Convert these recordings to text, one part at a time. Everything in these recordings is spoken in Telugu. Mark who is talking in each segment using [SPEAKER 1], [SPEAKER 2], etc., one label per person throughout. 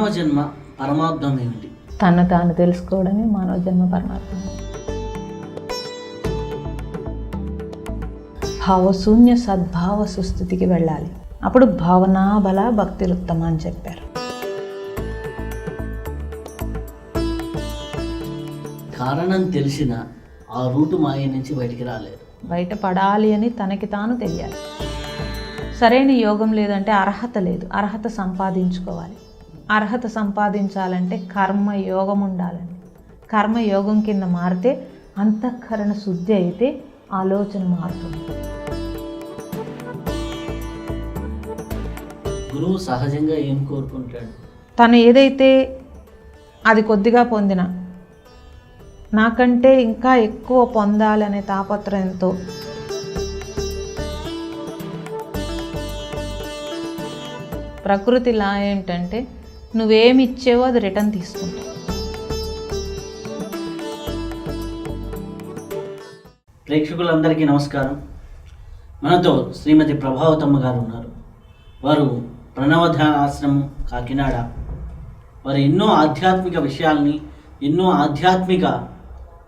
[SPEAKER 1] మానవ జన్మ పరమార్థం ఏమిటి?
[SPEAKER 2] తను తాను తెలుసుకోవడమే మానవ జన్మ పరమార్థం. భావశూన్య సద్భావ సుస్థితికి వెళ్ళాలి. అప్పుడు భావనా బల భక్తిరుత్తమ అని చెప్పారు.
[SPEAKER 1] కారణం తెలిసిన ఆ రూటు మాయ నుంచి బయటికి రాలేదు.
[SPEAKER 2] బయటపడాలి అని తనకి తాను తెలియాలి. సరైన యోగం లేదంటే అర్హత లేదు. అర్హత సంపాదించుకోవాలి. అర్హత సంపాదించాలంటే కర్మయోగం ఉండాలండి. కర్మయోగం కింద మారితే అంతఃకరణ శుద్ధి అయితే ఆలోచన మారుతుంది.
[SPEAKER 1] గురువు సహజంగా ఏం కోరుకుంటాడు?
[SPEAKER 2] తను ఏదైతే అది కొద్దిగా పొందినా నాకంటే ఇంకా ఎక్కువ పొందాలనే తాపత్రయంతో ప్రకృతి లా ఏంటంటే నువ్వేమి ఇచ్చేవో అది రిటర్న్ తీసుకుంటావు.
[SPEAKER 1] ప్రేక్షకులందరికీ నమస్కారం. మనతో శ్రీమతి ప్రభావతమ్మ గారు ఉన్నారు. వారు ప్రణవధ్యాన ఆశ్రమం కాకినాడ. వారు ఎన్నో ఆధ్యాత్మిక విషయాల్ని, ఎన్నో ఆధ్యాత్మిక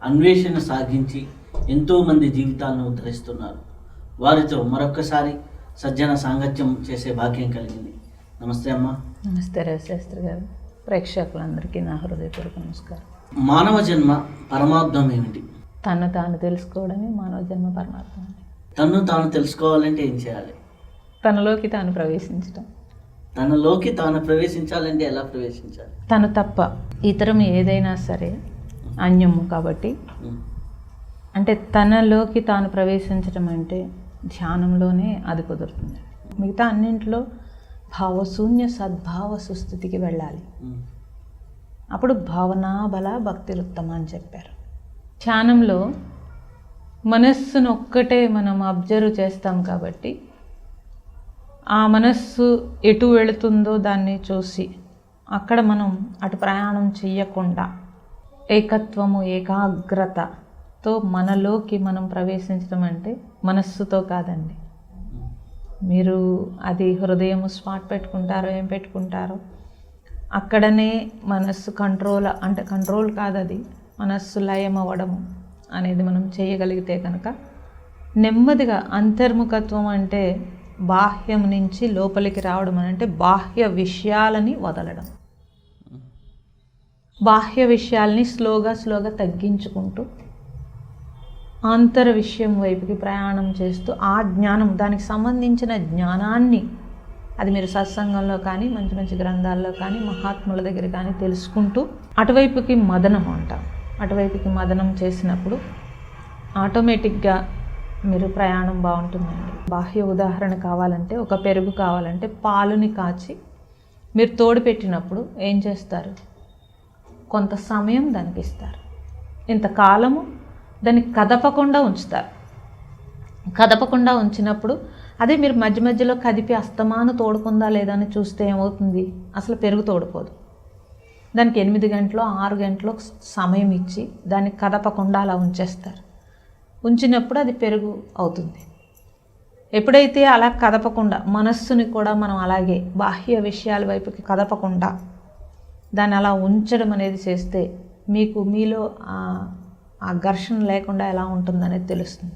[SPEAKER 1] అన్వేషణ సాగించి ఎంతోమంది జీవితాలను ఉద్ధరిస్తున్నారు. వారితో మరొక్కసారి సజ్జన సాంగత్యం చేసే భాగ్యం కలిగింది. నమస్తే అమ్మ.
[SPEAKER 2] నమస్తే రవిశాస్త్రి గారు. ప్రేక్షకులందరికీ నా హృదయపూర్వక నమస్కారం.
[SPEAKER 1] మానవ జన్మ పరమార్థం ఏమిటి?
[SPEAKER 2] తను తాను తెలుసుకోవడమే మానవ జన్మ పరమార్థం.
[SPEAKER 1] తను తాను తెలుసుకోవాలంటే ఏం చేయాలి?
[SPEAKER 2] తనలోకి తాను ప్రవేశించడం.
[SPEAKER 1] తనలోకి తాను ప్రవేశించాలంటే ఎలా ప్రవేశించాలి?
[SPEAKER 2] తను తప్ప ఇతరం ఏదైనా సరే అన్యము కాబట్టి, అంటే తనలోకి తాను ప్రవేశించడం అంటే ధ్యానంలోనే అది కుదురుతుంది. మిగతా అన్నింటిలో భావశూన్య సద్భావ సుస్థితికి వెళ్ళాలి. అప్పుడు భావనా బల భక్తిరుత్తమ అని చెప్పారు. ధ్యానంలో మనస్సును ఒక్కటే మనం అబ్జర్వ్ చేస్తాం కాబట్టి ఆ మనస్సు ఎటు వెళుతుందో దాన్ని చూసి అక్కడ మనం అటు ప్రయాణం చెయ్యకుండా ఏకత్వము, ఏకాగ్రతతో మనలోకి మనం ప్రవేశించడం అంటే మనస్సుతో కాదండి. మీరు అది హృదయము స్పాట్ పెట్టుకుంటారో ఏం పెట్టుకుంటారో అక్కడనే మనస్సు కంట్రోల్ కాదు, అది మనస్సు లయం అవ్వడము అనేది మనం చేయగలిగితే కనుక నెమ్మదిగా అంతర్ముఖత్వం అంటే బాహ్యం నుంచి లోపలికి రావడం అని అంటే బాహ్య విషయాలని వదలడం. బాహ్య విషయాల్ని స్లోగా తగ్గించుకుంటూ ఆంతర విషయం వైపుకి ప్రయాణం చేస్తూ ఆ జ్ఞానం, దానికి సంబంధించిన జ్ఞానాన్ని అది మీరు సత్సంగంలో కానీ మంచి మంచి గ్రంథాల్లో కానీ మహాత్ముల దగ్గర కానీ తెలుసుకుంటూ అటువైపుకి మదనం అంటాం. అటువైపుకి మదనం చేసినప్పుడు ఆటోమేటిక్గా మీరు ప్రయాణం బాగుంటుందండి. బాహ్య ఉదాహరణ కావాలంటే, ఒక పెరుగు కావాలంటే పాలుని కాచి మీరు తోడు పెట్టినప్పుడు ఏం చేస్తారు? కొంత సమయం దానికి ఇస్తారు. ఇంతకాలము దాన్ని కదపకుండా ఉంచుతారు. కదపకుండా ఉంచినప్పుడు అదే మీరు మధ్య మధ్యలో కదిపి అస్తమాను తోడుకుందా లేదా అని చూస్తే ఏమవుతుంది? అసలు పెరుగు తోడుకోదు. దానికి 8 గంటలో 6 గంటలో సమయం ఇచ్చి దాన్ని కదపకుండా అలా ఉంచేస్తారు. ఉంచినప్పుడు అది పెరుగు అవుతుంది. ఎప్పుడైతే అలా కదపకుండా మనస్సుని కూడా మనం అలాగే బాహ్య విషయాల వైపుకి కదపకుండా దాన్ని అలా ఉంచడం అనేది చేస్తే మీకు మీలో ఆ ఘర్షణ లేకుండా ఎలా ఉంటుందనేది తెలుస్తుంది.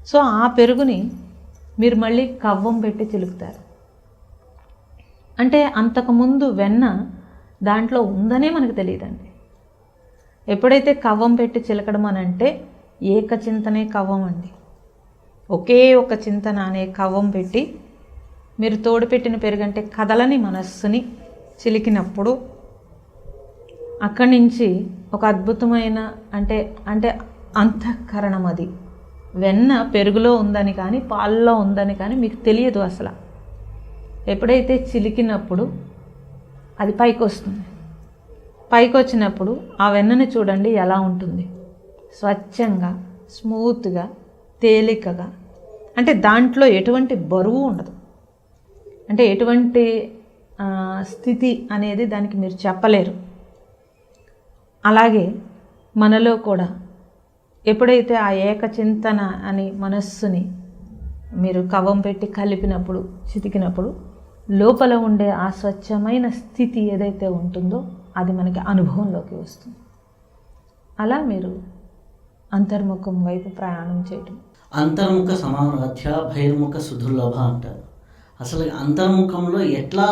[SPEAKER 2] సో ఆ పెరుగుని మీరు మళ్ళీ కవ్వం పెట్టి చిలుకుతారు. అంటే అంతకుముందు వెన్న దాంట్లో ఉందనే మనకు తెలియదండి. ఎప్పుడైతే కవ్వం పెట్టి చిలకడం అని అంటే ఏకచింతనే కవ్వం అండి. ఒకే ఒక చింతన అనే కవ్వం పెట్టి మీరు తోడుపెట్టిన పెరుగంటే కదలని మనస్సుని చిలికినప్పుడు అక్కడి నుంచి ఒక అద్భుతమైన అంటే అంతఃకరణం, అది వెన్న పెరుగులో ఉందని కానీ పాలలో ఉందని కానీ మీకు తెలియదు అసలు. ఎప్పుడైతే చిలికినప్పుడు అది పైకి వస్తుంది. పైకి వచ్చినప్పుడు ఆ వెన్నని చూడండి ఎలా ఉంటుంది, స్వచ్ఛంగా, స్మూత్గా, తేలికగా. అంటే దాంట్లో ఎటువంటి బరువు ఉండదు. అంటే ఎటువంటి స్థితి అనేది దానికి మీరు చెప్పలేరు. అలాగే మనలో కూడా ఎప్పుడైతే ఆ ఏకచింతన అని మనస్సుని మీరు కవ్వం పెట్టి కలిపినప్పుడు, చితికినప్పుడు లోపల ఉండే ఆ స్వచ్ఛమైన స్థితి ఏదైతే ఉంటుందో అది మనకి అనుభవంలోకి వస్తుంది. అలా మీరు అంతర్ముఖం వైపు ప్రయాణం చేయటం.
[SPEAKER 1] అంతర్ముఖ సమారాధ్య బహిర్ముఖ సుదుర్లభ అంటారు. అసలు అంతర్ముఖంలో ఎట్లా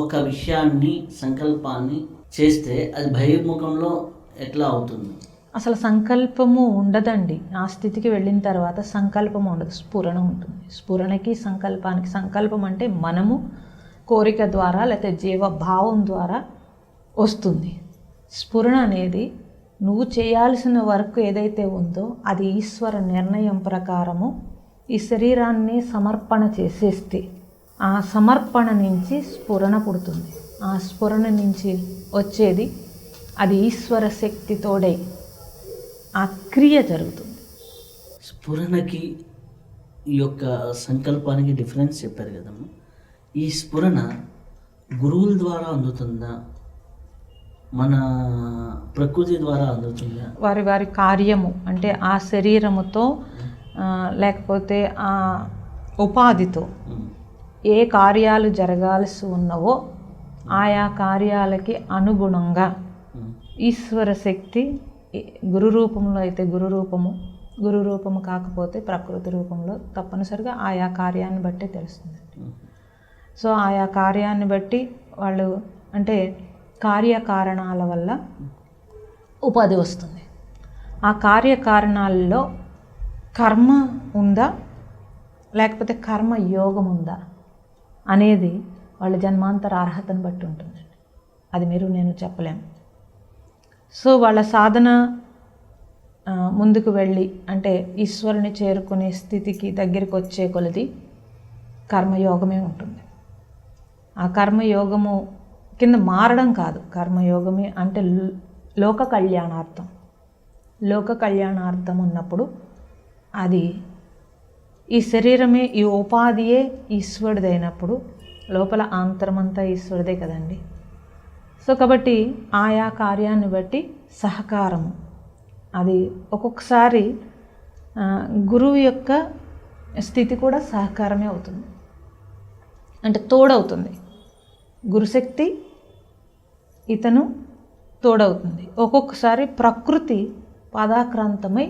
[SPEAKER 1] ఒక విషయాన్ని సంకల్పాన్ని చేస్తే అది బహిర్ముఖంలో ఎట్లా అవుతుంది?
[SPEAKER 2] అసలు సంకల్పము ఉండదండి. ఆ స్థితికి వెళ్ళిన తర్వాత సంకల్పం ఉండదు, స్ఫురణ ఉంటుంది. స్ఫురణకి సంకల్పానికి, సంకల్పం అంటే మనము కోరిక ద్వారా లేకపోతే జీవభావం ద్వారా వస్తుంది. స్ఫురణ అనేది నువ్వు చేయాల్సిన వర్క్ ఏదైతే ఉందో అది ఈశ్వర నిర్ణయం ప్రకారము ఈ శరీరాన్ని సమర్పణ చేసేస్తే ఆ సమర్పణ నుంచి స్ఫురణ పుడుతుంది. ఆ స్ఫురణ నుంచి వచ్చేది అది ఈశ్వర శక్తితోడే ఆ క్రియ జరుగుతుంది.
[SPEAKER 1] స్ఫురణకి ఈ యొక్క సంకల్పానికి డిఫరెన్స్ చెప్పారు కదమ్మా. ఈ స్ఫురణ గురువుల ద్వారా అందుతుందా, మన ప్రకృతి ద్వారా అందుతుందా?
[SPEAKER 2] వారి వారి కార్యము అంటే ఆ శరీరముతో లేకపోతే ఆ ఉపాధితో ఏ కార్యాలు జరగాల్సి ఉన్నవో ఆయా కార్యాలకి అనుగుణంగా ఈశ్వర శక్తి గురు రూపంలో అయితే గురు రూపము కాకపోతే ప్రకృతి రూపంలో తప్పనిసరిగా ఆయా కార్యాన్ని బట్టే తెలుస్తుంది. సో ఆయా కార్యాన్ని బట్టి వాళ్ళు అంటే కార్యకారణాల వల్ల ఉపాధి వస్తుంది. ఆ కార్యకారణాల్లో కర్మ ఉందా లేకపోతే కర్మ యోగం ఉందా అనేది వాళ్ళ జన్మాంతర అర్హతను బట్టి ఉంటుందండి. అది మీరు నేను చెప్పలేము. సో వాళ్ళ సాధన ముందుకు వెళ్ళి అంటే ఈశ్వరుని చేరుకునే స్థితికి దగ్గరికి వచ్చే కొలది కర్మయోగమే ఉంటుంది. ఆ కర్మయోగము కింద మారడం కాదు, కర్మయోగమే అంటే లోక కళ్యాణార్థం ఉన్నప్పుడు అది ఈ శరీరమే ఈ ఉపాధియే ఈశ్వరుడైనప్పుడు లోపల ఆంతరమంతా ఈశ్వరుడే కదండి. సో కాబట్టి ఆయా కార్యాన్ని బట్టి సహకారము అది ఒక్కొక్కసారి గురువు యొక్క స్థితి కూడా సహకారమే అవుతుంది, అంటే తోడవుతుంది. గురుశక్తి ఇతను తోడవుతుంది. ఒక్కొక్కసారి ప్రకృతి పాదాక్రాంతమై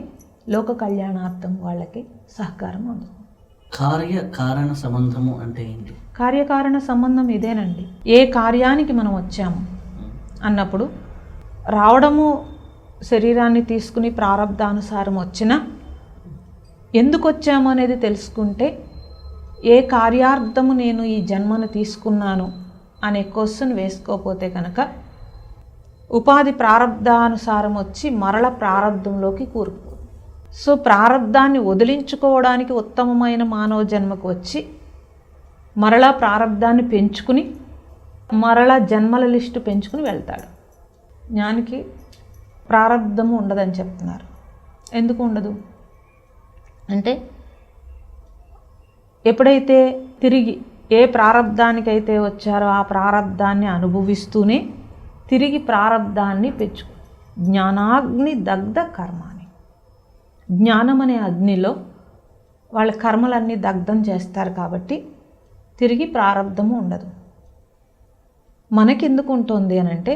[SPEAKER 2] లోక కళ్యాణార్థం వాళ్ళకి సహకారం అందుతుంది.
[SPEAKER 1] కార్యకారణ సంబంధము అంటే ఏంటి?
[SPEAKER 2] కార్యకారణ సంబంధం ఇదేనండి. ఏ కార్యానికి మనం వచ్చాము అన్నప్పుడు రావడము శరీరాన్ని తీసుకుని ప్రారబ్ధానుసారం వచ్చినా ఎందుకు వచ్చాము అనేది తెలుసుకుంటే ఏ కార్యార్థము నేను ఈ జన్మను తీసుకున్నాను అనే క్వశ్చన్ వేసుకోకపోతే కనుక ఉపాధి ప్రారబ్ధానుసారం వచ్చి మరల ప్రారబ్ధంలోకి కూరుకుపోతుంది. సో ప్రారబ్ధాన్ని వదిలించుకోవడానికి ఉత్తమమైన మానవ జన్మకు వచ్చి మరలా ప్రారబ్ధాన్ని పెంచుకుని మరలా జన్మల లిస్టు పెంచుకుని వెళ్తాడు. జ్ఞానికి ప్రారబ్ధము ఉండదని చెప్తున్నారు. ఎందుకు ఉండదు అంటే ఎప్పుడైతే తిరిగి ఏ ప్రారబ్ధానికైతే వచ్చారో ఆ ప్రారబ్ధాన్ని అనుభవిస్తూనే తిరిగి ప్రారబ్ధాన్ని పెంచుకో. జ్ఞానాగ్ని దగ్ధ కర్మాని, జ్ఞానం అనే అగ్నిలో వాళ్ళ కర్మలన్నీ దగ్ధం చేస్తారు కాబట్టి తిరిగి ప్రారబ్ధము ఉండదు. మనకెందుకు ఉంటుంది అని అంటే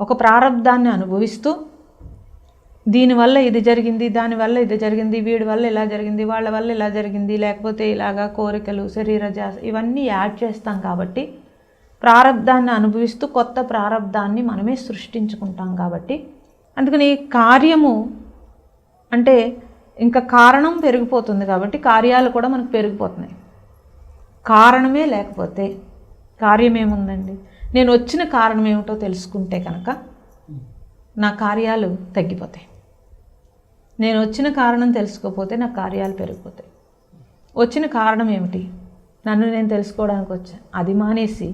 [SPEAKER 2] ఒక ప్రారబ్ధాన్ని అనుభవిస్తూ దీనివల్ల ఇది జరిగింది, దానివల్ల ఇది జరిగింది, వీడి వల్ల ఇలా జరిగింది, వాళ్ళ వల్ల ఇలా జరిగింది, లేకపోతే ఇలాగా కోరికలు, శరీర జాస ఇవన్నీ యాడ్ చేస్తాం కాబట్టి ప్రారబ్ధాన్ని అనుభవిస్తూ కొత్త ప్రారబ్ధాన్ని మనమే సృష్టించుకుంటాం. కాబట్టి అందుకని కార్యము అంటే ఇంకా కారణం పెరిగిపోతుంది కాబట్టి కార్యాలు కూడా మనకు పెరిగిపోతున్నాయి. కారణమే లేకపోతే కార్యం ఏముందండి? నేను వచ్చిన కారణం ఏమిటో తెలుసుకుంటే కనుక నా కార్యాలు తగ్గిపోతాయి. నేను వచ్చిన కారణం తెలుసుకోకపోతే నా కార్యాలు పెరిగిపోతాయి. వచ్చిన కారణం ఏమిటి? నన్ను నేను తెలుసుకోవడానికి వచ్చాను. అది మానేసి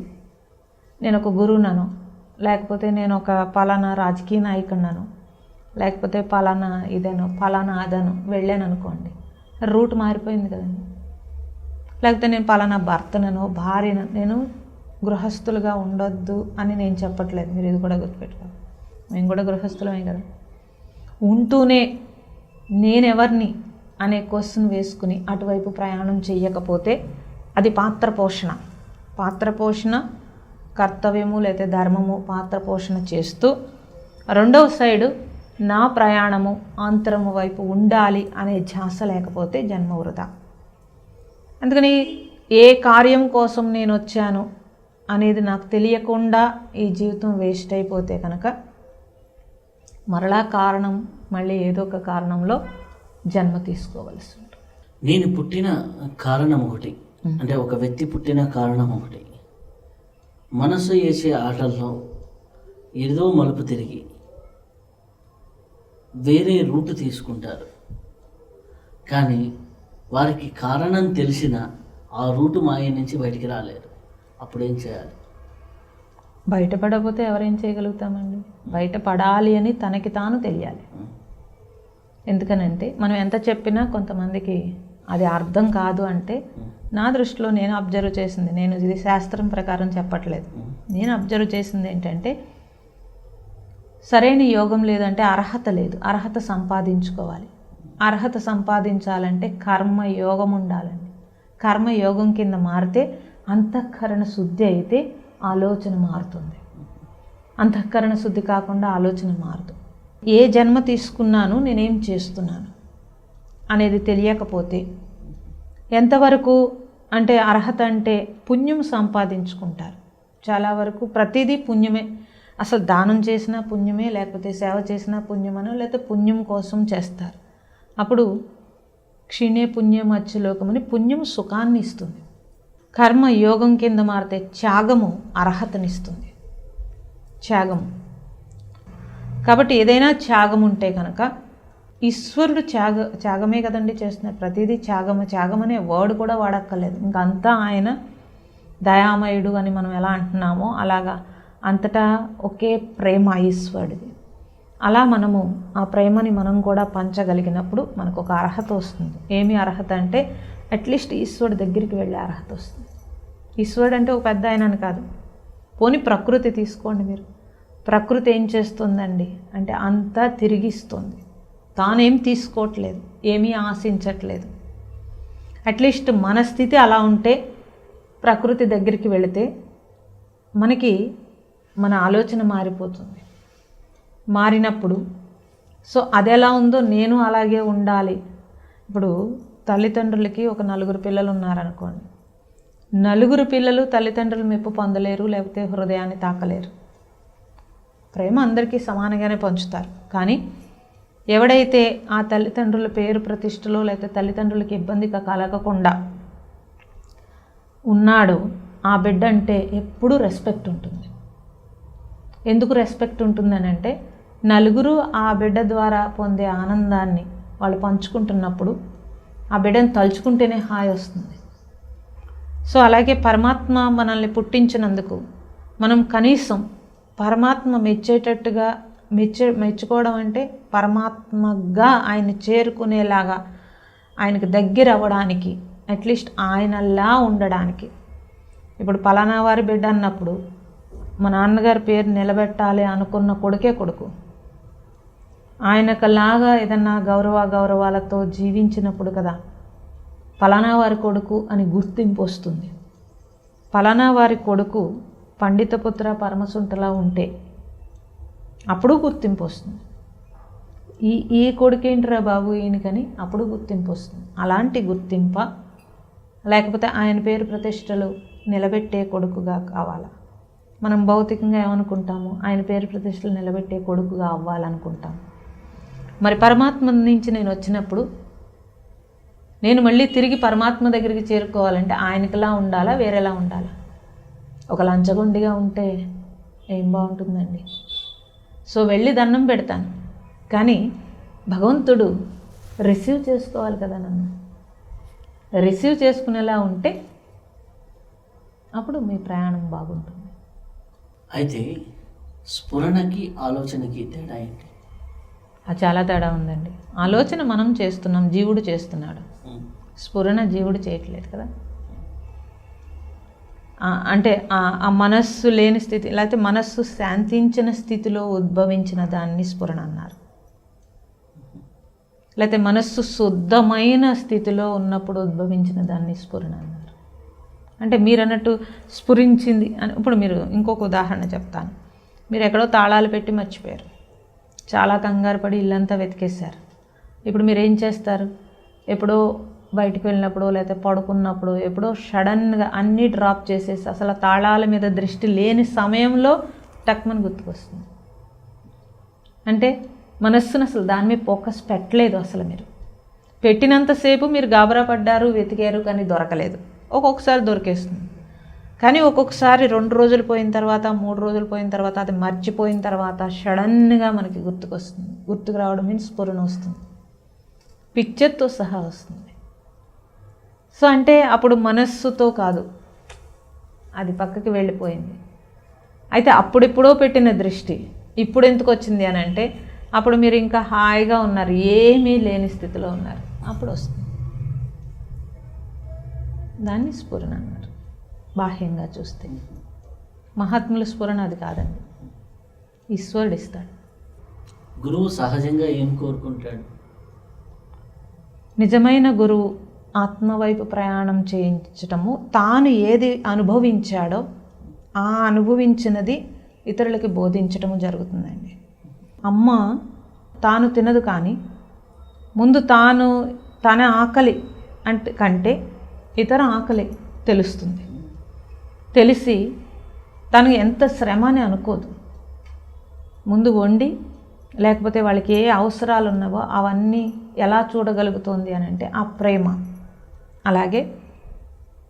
[SPEAKER 2] నేను ఒక గురువునను, లేకపోతే నేను ఒక పలానా రాజకీయ నాయకుడినను, లేకపోతే పలానా ఇదను పలానా అదను వెళ్ళాను అనుకోండి, రూట్ మారిపోయింది కదండి. లేకపోతే నేను పలానా భర్తనను భార్యను, నేను గృహస్థులుగా ఉండొద్దు అని నేను చెప్పట్లేదు, మీరు ఇది కూడా గుర్తుపెట్టుకోవాలి. మేము కూడా గృహస్థులమే కదా. ఉంటూనే నేనెవరిని అనే క్వశ్చన్ వేసుకుని అటువైపు ప్రయాణం చేయకపోతే అది పాత్ర పోషణ. పాత్ర పోషణ, కర్తవ్యము లేదా ధర్మము పాత్ర పోషణ చేస్తూ, రెండవ సైడు నా ప్రయాణము అంతరము వైపు ఉండాలి అనే ధ్యాస లేకపోతే జన్మ వృధా. అందుకని ఏ కార్యం కోసం నేను వచ్చాను అనేది నాకు తెలియకుండా ఈ జీవితం వేస్ట్ అయిపోతే కనుక మళ్ళీ ఏదో ఒక కారణంలో జన్మ తీసుకోవలసి ఉంటుంది.
[SPEAKER 1] నేను పుట్టిన కారణం ఒకటి, అంటే ఒక వ్యక్తి పుట్టిన కారణం ఒకటి, మనసు వేసే ఆటల్లో ఏదో మలుపు తిరిగి వేరే రూట్ తీసుకుంటారు. కానీ వారికి కారణం తెలిసిన ఆ రూటు మాయ నుంచి బయటికి రాలేరు. అప్పుడేం చేయాలి?
[SPEAKER 2] బయటపడకపోతే ఎవరేం చేయగలుగుతామండి? బయటపడాలి అని తనకి తాను తెలియాలి. ఎందుకనంటే మనం ఎంత చెప్పినా కొంతమందికి అది అర్థం కాదు. అంటే నా దృష్టిలో నేను అబ్జర్వ్ చేసింది, నేను ఇది శాస్త్రం ప్రకారం చెప్పట్లేదు, నేను అబ్జర్వ్ చేసింది ఏంటంటే, సరైన యోగం లేదంటే అర్హత లేదు. అర్హత సంపాదించుకోవాలి. అర్హత సంపాదించాలంటే కర్మయోగం ఉండాలండి. కర్మయోగం కింద మారితే అంతఃకరణ శుద్ధి అయితే ఆలోచన మారుతుంది. అంతఃకరణ శుద్ధి కాకుండా ఆలోచన మారదు. ఏ జన్మ తీసుకున్నాను, నేనేం చేస్తున్నాను అనేది తెలియకపోతే ఎంతవరకు అంటే అర్హత అంటే పుణ్యం సంపాదించుకుంటారు. చాలా వరకు ప్రతిదీ పుణ్యమే. అసలు దానం చేసినా పుణ్యమే, లేకపోతే సేవ చేసినా పుణ్యమనో, లేకపోతే పుణ్యం కోసం చేస్తారు. అప్పుడు క్షీణే పుణ్యం అచ్చులోకమని పుణ్యం సుఖాన్ని ఇస్తుంది. కర్మ యోగం కింద మారితే త్యాగము అర్హతనిస్తుంది. త్యాగము కాబట్టి ఏదైనా త్యాగం ఉంటే కనుక ఈశ్వరుడు త్యాగమే కదండి చేస్తున్నారు. ప్రతిదీ త్యాగం అనే వర్డ్ కూడా వాడక్కర్లేదు. ఇంకంతా ఆయన దయామయుడు అని మనం ఎలా అంటున్నామో అలాగా అంతటా ఒకే ప్రేమ ఈశ్వరుడిది. అలా మనము ఆ ప్రేమని మనం కూడా పంచగలిగినప్పుడు మనకు ఒక అర్హత వస్తుంది. ఏమి అర్హత అంటే అట్లీస్ట్ ఈశ్వరుడు దగ్గరికి వెళ్ళే అర్హత వస్తుంది. ఈశ్వరుడు అంటే ఒక పెద్ద ఆయన అని కాదు. పోనీ ప్రకృతి తీసుకోండి మీరు. ప్రకృతి ఏం చేస్తుందండి అంటే అంతా తిరిగిస్తుంది. తానేం తీసుకోవట్లేదు, ఏమీ ఆశించట్లేదు. అట్లీస్ట్ మన స్థితి అలా ఉంటే ప్రకృతి దగ్గరికి వెళితే మనకి మన ఆలోచన మారిపోతుంది. మారినప్పుడు అది ఎలా ఉందో నేను అలాగే ఉండాలి. ఇప్పుడు తల్లిదండ్రులకి ఒక 4 పిల్లలు ఉన్నారనుకోండి. 4 పిల్లలు తల్లిదండ్రులు మెప్పు పొందలేరు, లేకపోతే హృదయాన్ని తాకలేరు. ప్రేమ అందరికీ సమానంగానే పంచుతారు. కానీ ఎవడైతే ఆ తల్లిదండ్రుల పేరు ప్రతిష్టలో లేకపోతే తల్లిదండ్రులకి ఇబ్బంది కలగకుండా ఉన్నాడో ఆ బిడ్డ అంటే ఎప్పుడూ రెస్పెక్ట్ ఉంటుంది. ఎందుకు రెస్పెక్ట్ ఉంటుందని అంటే నలుగురు ఆ బిడ్డ ద్వారా పొందే ఆనందాన్ని వాళ్ళు పంచుకుంటున్నప్పుడు ఆ బిడ్డను తలుచుకుంటేనే హాయి వస్తుంది. అలాగే పరమాత్మ మనల్ని పుట్టించినందుకు మనం కనీసం పరమాత్మ మెచ్చేటట్టుగా మెచ్చుకోవడం అంటే పరమాత్మగా ఆయన చేరుకునేలాగా ఆయనకు దగ్గర అవ్వడానికి, అట్లీస్ట్ ఆయనలా ఉండడానికి. ఇప్పుడు పలానా వారి బిడ్డ అన్నప్పుడు మా నాన్నగారి పేరు నిలబెట్టాలి అనుకున్న కొడుకే కొడుకు. ఆయనకులాగా ఏదన్నా గౌరవాలతో జీవించినప్పుడు కదా పలానా వారి కొడుకు అని గుర్తింపు వస్తుంది. పలానా వారి కొడుకు పండితపుత్ర పరమసుంటలా ఉంటే అప్పుడు గుర్తింపు వస్తుంది. ఈ కొడుకేంట్రా బాబు ఈయనకని అప్పుడు గుర్తింపు వస్తుంది. అలాంటి గుర్తింప లేకపోతే ఆయన పేరు ప్రతిష్టలు నిలబెట్టే కొడుకుగా కావాలా? మనం భౌతికంగా ఏమనుకుంటాము? ఆయన పేరు ప్రతిష్టలు నిలబెట్టే కొడుకుగా అవ్వాలనుకుంటాం. మరి పరమాత్మ నుంచి నేను వచ్చినప్పుడు నేను మళ్ళీ తిరిగి పరమాత్మ దగ్గరికి చేరుకోవాలంటే ఆయనకిలా ఉండాలా, వేరేలా ఉండాలా? ఒక లంచగొండిగా ఉంటే ఏం బాగుంటుందండి? వెళ్ళి దండం పెడతాను, కానీ భగవంతుడు రిసీవ్ చేసుకోవాలి కదా. నన్ను రిసీవ్ చేసుకునేలా ఉంటే అప్పుడు మీ ప్రయాణం బాగుంటుంది.
[SPEAKER 1] అయితే స్ఫురణకి ఆలోచనకి తేడా ఏంటి?
[SPEAKER 2] చాలా తేడా ఉందండి. ఆలోచన మనం చేస్తున్నాం, జీవుడు చేస్తున్నాడు. స్ఫురణ జీవుడు చేయట్లేదు కదా. అంటే ఆ మనస్సు లేని స్థితి, లేకపోతే మనస్సు శాంతించిన స్థితిలో ఉద్భవించిన దాన్ని స్ఫురణ అన్నారు. లేకపోతే మనస్సు శుద్ధమైన స్థితిలో ఉన్నప్పుడు ఉద్భవించిన దాన్ని స్ఫురణ అన్నారు. అంటే మీరు అన్నట్టు స్ఫురించింది అని. ఇప్పుడు మీరు ఇంకొక ఉదాహరణ చెప్తాను. మీరు ఎక్కడో తాళాలు పెట్టి మర్చిపోయారు, చాలా కంగారు పడి ఇల్లంతా వెతికేశారు. ఇప్పుడు మీరు ఏం చేస్తారు? ఎప్పుడో బయటికి వెళ్ళినప్పుడు లేకపోతే పడుకున్నప్పుడు ఎప్పుడో సడన్గా అన్నీ డ్రాప్ చేసేసి అసలు తాళాల మీద దృష్టి లేని సమయంలో టక్మని గుర్తుకొస్తుంది. అంటే మనస్సును అసలు దాని మీద ఫోకస్ పెట్టలేదు. అసలు మీరు పెట్టినంతసేపు మీరు గాబరా పడ్డారు, వెతికారు, కానీ దొరకలేదు. ఒక్కొక్కసారి దొరికేస్తుంది. కానీ ఒక్కొక్కసారి 2 రోజులు పోయిన తర్వాత, 3 రోజులు పోయిన తర్వాత, అది మర్చిపోయిన తర్వాత సడన్గా మనకి గుర్తుకొస్తుంది. గుర్తుకు రావడం మీన్స్ స్ఫురణ వస్తుంది, పిక్చర్తో సహా వస్తుంది. సో అంటే అప్పుడు మనస్సుతో కాదు, అది పక్కకి వెళ్ళిపోయింది. అయితే అప్పుడెప్పుడో పెట్టిన దృష్టి ఇప్పుడు ఎందుకు వచ్చింది అని అంటే, అప్పుడు మీరు ఇంకా హాయిగా ఉన్నారు, ఏమీ లేని స్థితిలో ఉన్నారు, అప్పుడు వస్తుంది. దాన్ని స్ఫురణ అన్నారు. బాహ్యంగా చూస్తే మహాత్ముల స్ఫురణ అది కాదండి, ఈశ్వరుడు ఇస్తాడు.
[SPEAKER 1] గురువు సహజంగా ఏం కోరుకుంటాడు?
[SPEAKER 2] నిజమైన గురువు ఆత్మవైపు ప్రయాణం చేయించటము, తాను ఏది అనుభవించాడో ఆ అనుభవించినది ఇతరులకి బోధించటము జరుగుతుందండి. అమ్మ తాను తినదు, కానీ ముందు తన ఆకలి కంటే ఇతర ఆకలి తెలుస్తుంది. తెలిసి తను ఎంత శ్రమ అని అనుకోదు. ముందు వండి లేకపోతే వాళ్ళకి ఏ అవసరాలు ఉన్నావో అవన్నీ ఎలా చూడగలుగుతోంది అని అంటే ఆ ప్రేమ. అలాగే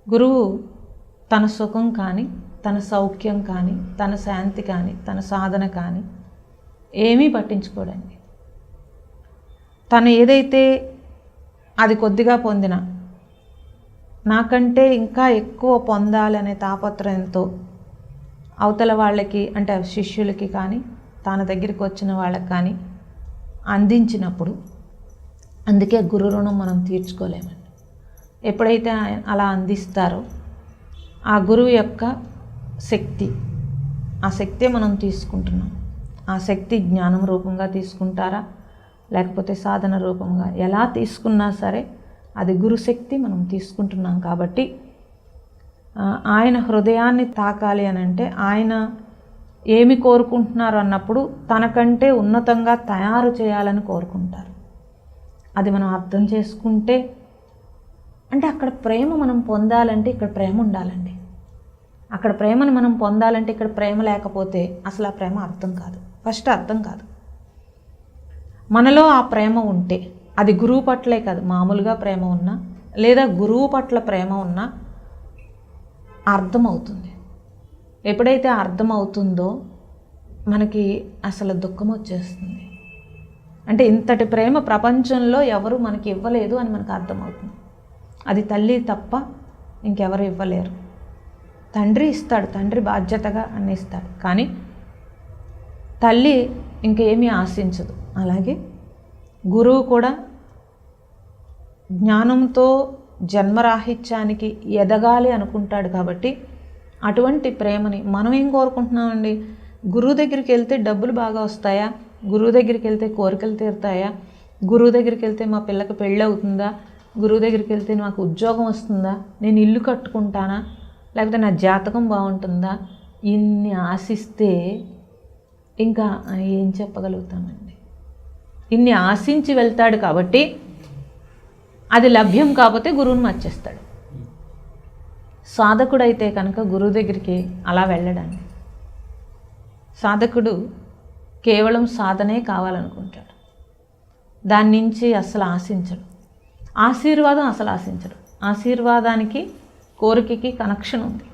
[SPEAKER 2] గురువు తన సుఖం కానీ, తన సౌఖ్యం కానీ, తన శాంతి కానీ, తన సాధన కానీ ఏమీ పట్టించుకోడండి. తను ఏదైతే అది కొద్దిగా పొందినా నాకంటే ఇంకా ఎక్కువ పొందాలనే తాపత్రయంతో అవతల వాళ్ళకి అంటే శిష్యులకి కానీ తన దగ్గరికి వచ్చిన వాళ్ళకి కానీ అందించినప్పుడు, అందుకే గురు రుణం మనం తీర్చుకోలేమండి. ఎప్పుడైతే అలా అందిస్తారో ఆ గురువు యొక్క శక్తి, ఆ శక్తే మనం తీసుకుంటున్నాం. ఆ శక్తి జ్ఞానం రూపంగా తీసుకుంటారా లేకపోతే సాధన రూపంగా ఎలా తీసుకున్నా సరే అది గురుశక్తి మనం తీసుకుంటున్నాం. కాబట్టి ఆయన హృదయాన్ని తాకాలి అని అంటే ఆయన ఏమి కోరుకుంటున్నారు అన్నప్పుడు తనకంటే ఉన్నతంగా తయారు చేయాలని కోరుకుంటారు. అది మనం అర్థం చేసుకుంటే, అంటే అక్కడ ప్రేమ మనం పొందాలంటే ఇక్కడ ప్రేమ ఉండాలండి. అక్కడ ప్రేమను మనం పొందాలంటే ఇక్కడ ప్రేమ లేకపోతే అసలు ఆ ప్రేమ అర్థం కాదు, ఫస్ట్ అర్థం కాదు. మనలో ఆ ప్రేమ ఉంటే అది గురువు పట్లే కాదు, మామూలుగా ప్రేమ ఉన్నా లేదా గురువు పట్ల ప్రేమ ఉన్నా అర్థమవుతుంది. ఎప్పుడైతే అర్థమవుతుందో మనకి అసలు దుఃఖం వచ్చేస్తుంది. అంటే ఇంతటి ప్రేమ ప్రపంచంలో ఎవరు మనకి ఇవ్వలేదు అని మనకు అర్థమవుతుంది. అది తల్లి తప్ప ఇంకెవరు ఇవ్వలేరు. తండ్రి ఇస్తాడు, తండ్రి బాధ్యతగా అన్నీ ఇస్తాడు, కానీ తల్లి ఇంకేమీ ఆశించదు. అలాగే గురువు కూడా జ్ఞానంతో జన్మరాహిత్యానికి ఎదగాలి అనుకుంటాడు. కాబట్టి అటువంటి ప్రేమని మనం ఏం కోరుకుంటున్నామండి? గురువు దగ్గరికి వెళ్తే డబ్బులు బాగా వస్తాయా, గురువు దగ్గరికి వెళ్తే కోరికలు తీరుతాయా, గురువు దగ్గరికి వెళ్తే మా పిల్లకి పెళ్ళి అవుతుందా, గురువు దగ్గరికి వెళ్తే నాకు ఉద్యోగం వస్తుందా, నేను ఇల్లు కట్టుకుంటానా, లేకపోతే నా జాతకం బాగుంటుందా, ఇన్ని ఆశిస్తే ఇంకా ఏం చెప్పగలుగుతామండి? ఇన్ని ఆశించి వెళ్తాడు కాబట్టి అది లభ్యం కాకపోతే గురువుని మర్చేస్తాడు. సాధకుడైతే కనుక గురువు దగ్గరికి అలా వెళ్ళడండి. సాధకుడు కేవలం సాధనే కావాలనుకుంటాడు, దాని నుంచి అసలు ఆశించడు. ఆశీర్వాదం అసలు ఆశించడు. ఆశీర్వాదానికి కోరికకి కనెక్షన్ ఉంది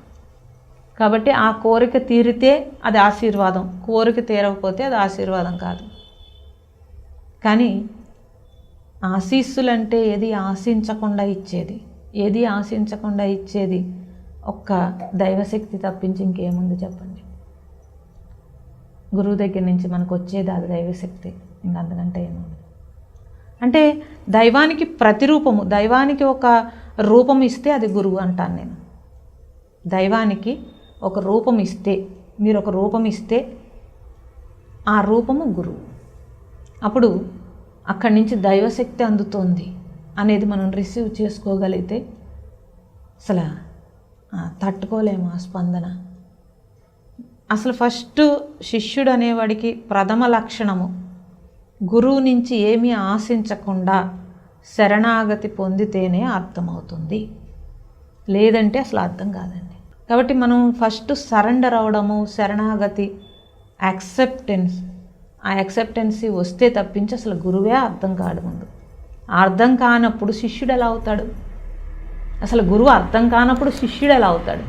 [SPEAKER 2] కాబట్టి ఆ కోరిక తీరితే అది ఆశీర్వాదం, కోరిక తీరకపోతే అది ఆశీర్వాదం కాదు. కానీ ఆశీస్సులంటే ఏది ఆశించకుండా ఇచ్చేది, ఏది ఆశించకుండా ఇచ్చేది ఒక్క దైవశక్తి తప్పించి ఇంకేముంది చెప్పండి? గురువు దగ్గర నుంచి మనకు వచ్చేది అది దైవశక్తి, ఇంకంతకంటే ఏముంది. అంటే దైవానికి ప్రతిరూపము, దైవానికి ఒక రూపం ఇస్తే అది గురువు అంటాను నేను. దైవానికి ఒక రూపం ఇస్తే, మీరు ఒక రూపం ఇస్తే ఆ రూపము గురువు. అప్పుడు అక్కడి నుంచి దైవశక్తి అందుతోంది అనేది మనం రిసీవ్ చేసుకోగలిగితే అసలు తట్టుకోలేము ఆ స్పందన. అసలు ఫస్ట్ శిష్యుడు అనేవాడికి ప్రథమ లక్షణము గురువు నుంచి ఏమీ ఆశించకుండా శరణాగతి పొందితేనే అర్థమవుతుంది, లేదంటే అసలు అర్థం కాదండి. కాబట్టి మనం ఫస్ట్ సరెండర్ అవడము, శరణాగతి, ఆ యాక్సెప్టెన్సీ వస్తే తప్పించి అసలు గురువే అర్థం కాడు. ముందు అర్థం కానప్పుడు శిష్యుడు ఎలా అవుతాడు? అసలు గురువు అర్థం కానప్పుడు శిష్యుడు ఎలా అవుతాడు?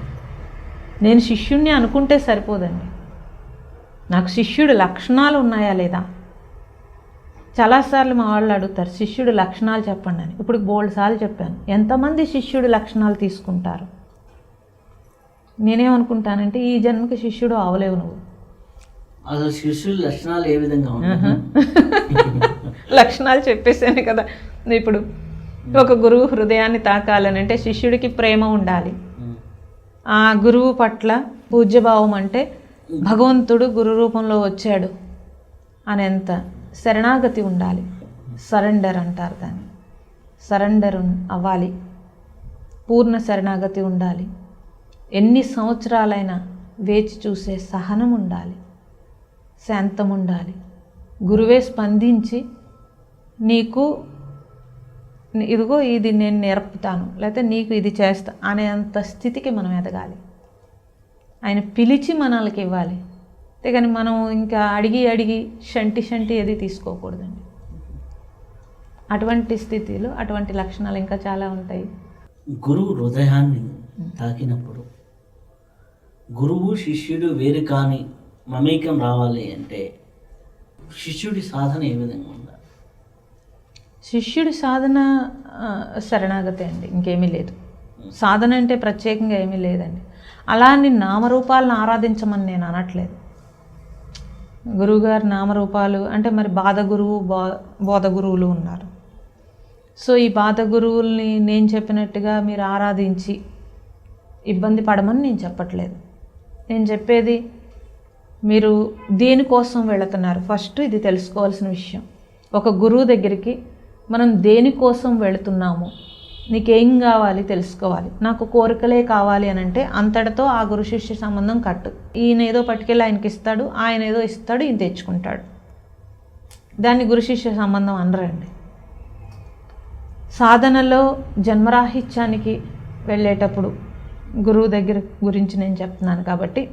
[SPEAKER 2] నేను శిష్యుడిని అనుకుంటే సరిపోదండి, నాకు శిష్యుడు లక్షణాలు ఉన్నాయా లేదా. చాలాసార్లు మా వాళ్ళు అడుగుతారు, శిష్యుడు లక్షణాలు చెప్పండి అని. ఇప్పుడు బోల్డ్ సార్లు చెప్పాను. ఎంతమంది శిష్యుడు లక్షణాలు తీసుకుంటారు? నేనేమనుకుంటానంటే ఈ జన్మకి శిష్యుడు అవలేవు నువ్వు.
[SPEAKER 1] అసలు శిష్యుల లక్షణాలు ఏ విధంగా ఉన్నాయి?
[SPEAKER 2] లక్షణాలు చెప్పేసాను కదా. ఇప్పుడు ఒక గురువు హృదయాన్ని తాకాలని అంటే శిష్యుడికి ప్రేమ ఉండాలి, ఆ గురువు పట్ల పూజ్యభావం, అంటే భగవంతుడు గురు రూపంలో వచ్చాడు అనేంత శరణాగతి ఉండాలి. సరెండర్ అంటారు దాన్ని. సరెండర్ అవ్వాలి, పూర్ణ శరణాగతి ఉండాలి. ఎన్ని సంవత్సరాలైనా వేచి చూసే సహనం ఉండాలి, శాంతం ఉండాలి. గురువే స్పందించి నీకు ఇదిగో ఇది నేను నేర్పుతాను, లేకపోతే నీకు ఇది చేస్తా అనేంత స్థితికి మనం ఎదగాలి. ఆయన పిలిచి మనల్కి ఇవ్వాలి. అంతేగాని మనం ఇంకా అడిగి షంటి ఏది తీసుకోకూడదండి. అటువంటి స్థితిలో అటువంటి లక్షణాలు ఇంకా చాలా ఉంటాయి.
[SPEAKER 1] గురువు హృదయాన్ని తాకినప్పుడు గురువు శిష్యుడు వేరు కాని మమేకం రావాలి అంటే శిష్యుడి సాధన ఏ విధంగా ఉండాలి?
[SPEAKER 2] శిష్యుడి సాధన శరణాగతి అండి, ఇంకేమీ లేదు. సాధన అంటే ప్రత్యేకంగా ఏమీ లేదండి. అలా అని నామరూపాలను ఆరాధించమని నేను అనట్లేదు. గురువుగారు నామరూపాలు అంటే మరి బాధ గురువు, బోధ గురువులు ఉన్నారు. సో ఈ బాధ గురువుల్ని నేను చెప్పినట్టుగా మీరు ఆరాధించి ఇబ్బంది పడమని నేను చెప్పట్లేదు. నేను చెప్పేది మీరు దేనికోసం వెళుతున్నారు, ఫస్ట్ ఇది తెలుసుకోవాల్సిన విషయం. ఒక గురువు దగ్గరికి మనం దేనికోసం వెళుతున్నాము, నీకేం కావాలి తెలుసుకోవాలి. నాకు కోరికలే కావాలి అని అంటే అంతటితో ఆ గురు శిష్య సంబంధం కట్టు. ఈయన ఏదో పట్టుకెళ్ళి ఆయనకి ఇస్తాడు, ఆయన ఏదో ఇస్తాడు, ఈయన తెచ్చుకుంటాడు. దాన్ని గురు శిష్య సంబంధం అనరండి. సాధనలో జన్మరాహిత్యానికి వెళ్ళేటప్పుడు గురువు దగ్గర గురించి నేను చెప్తున్నాను కాబట్టి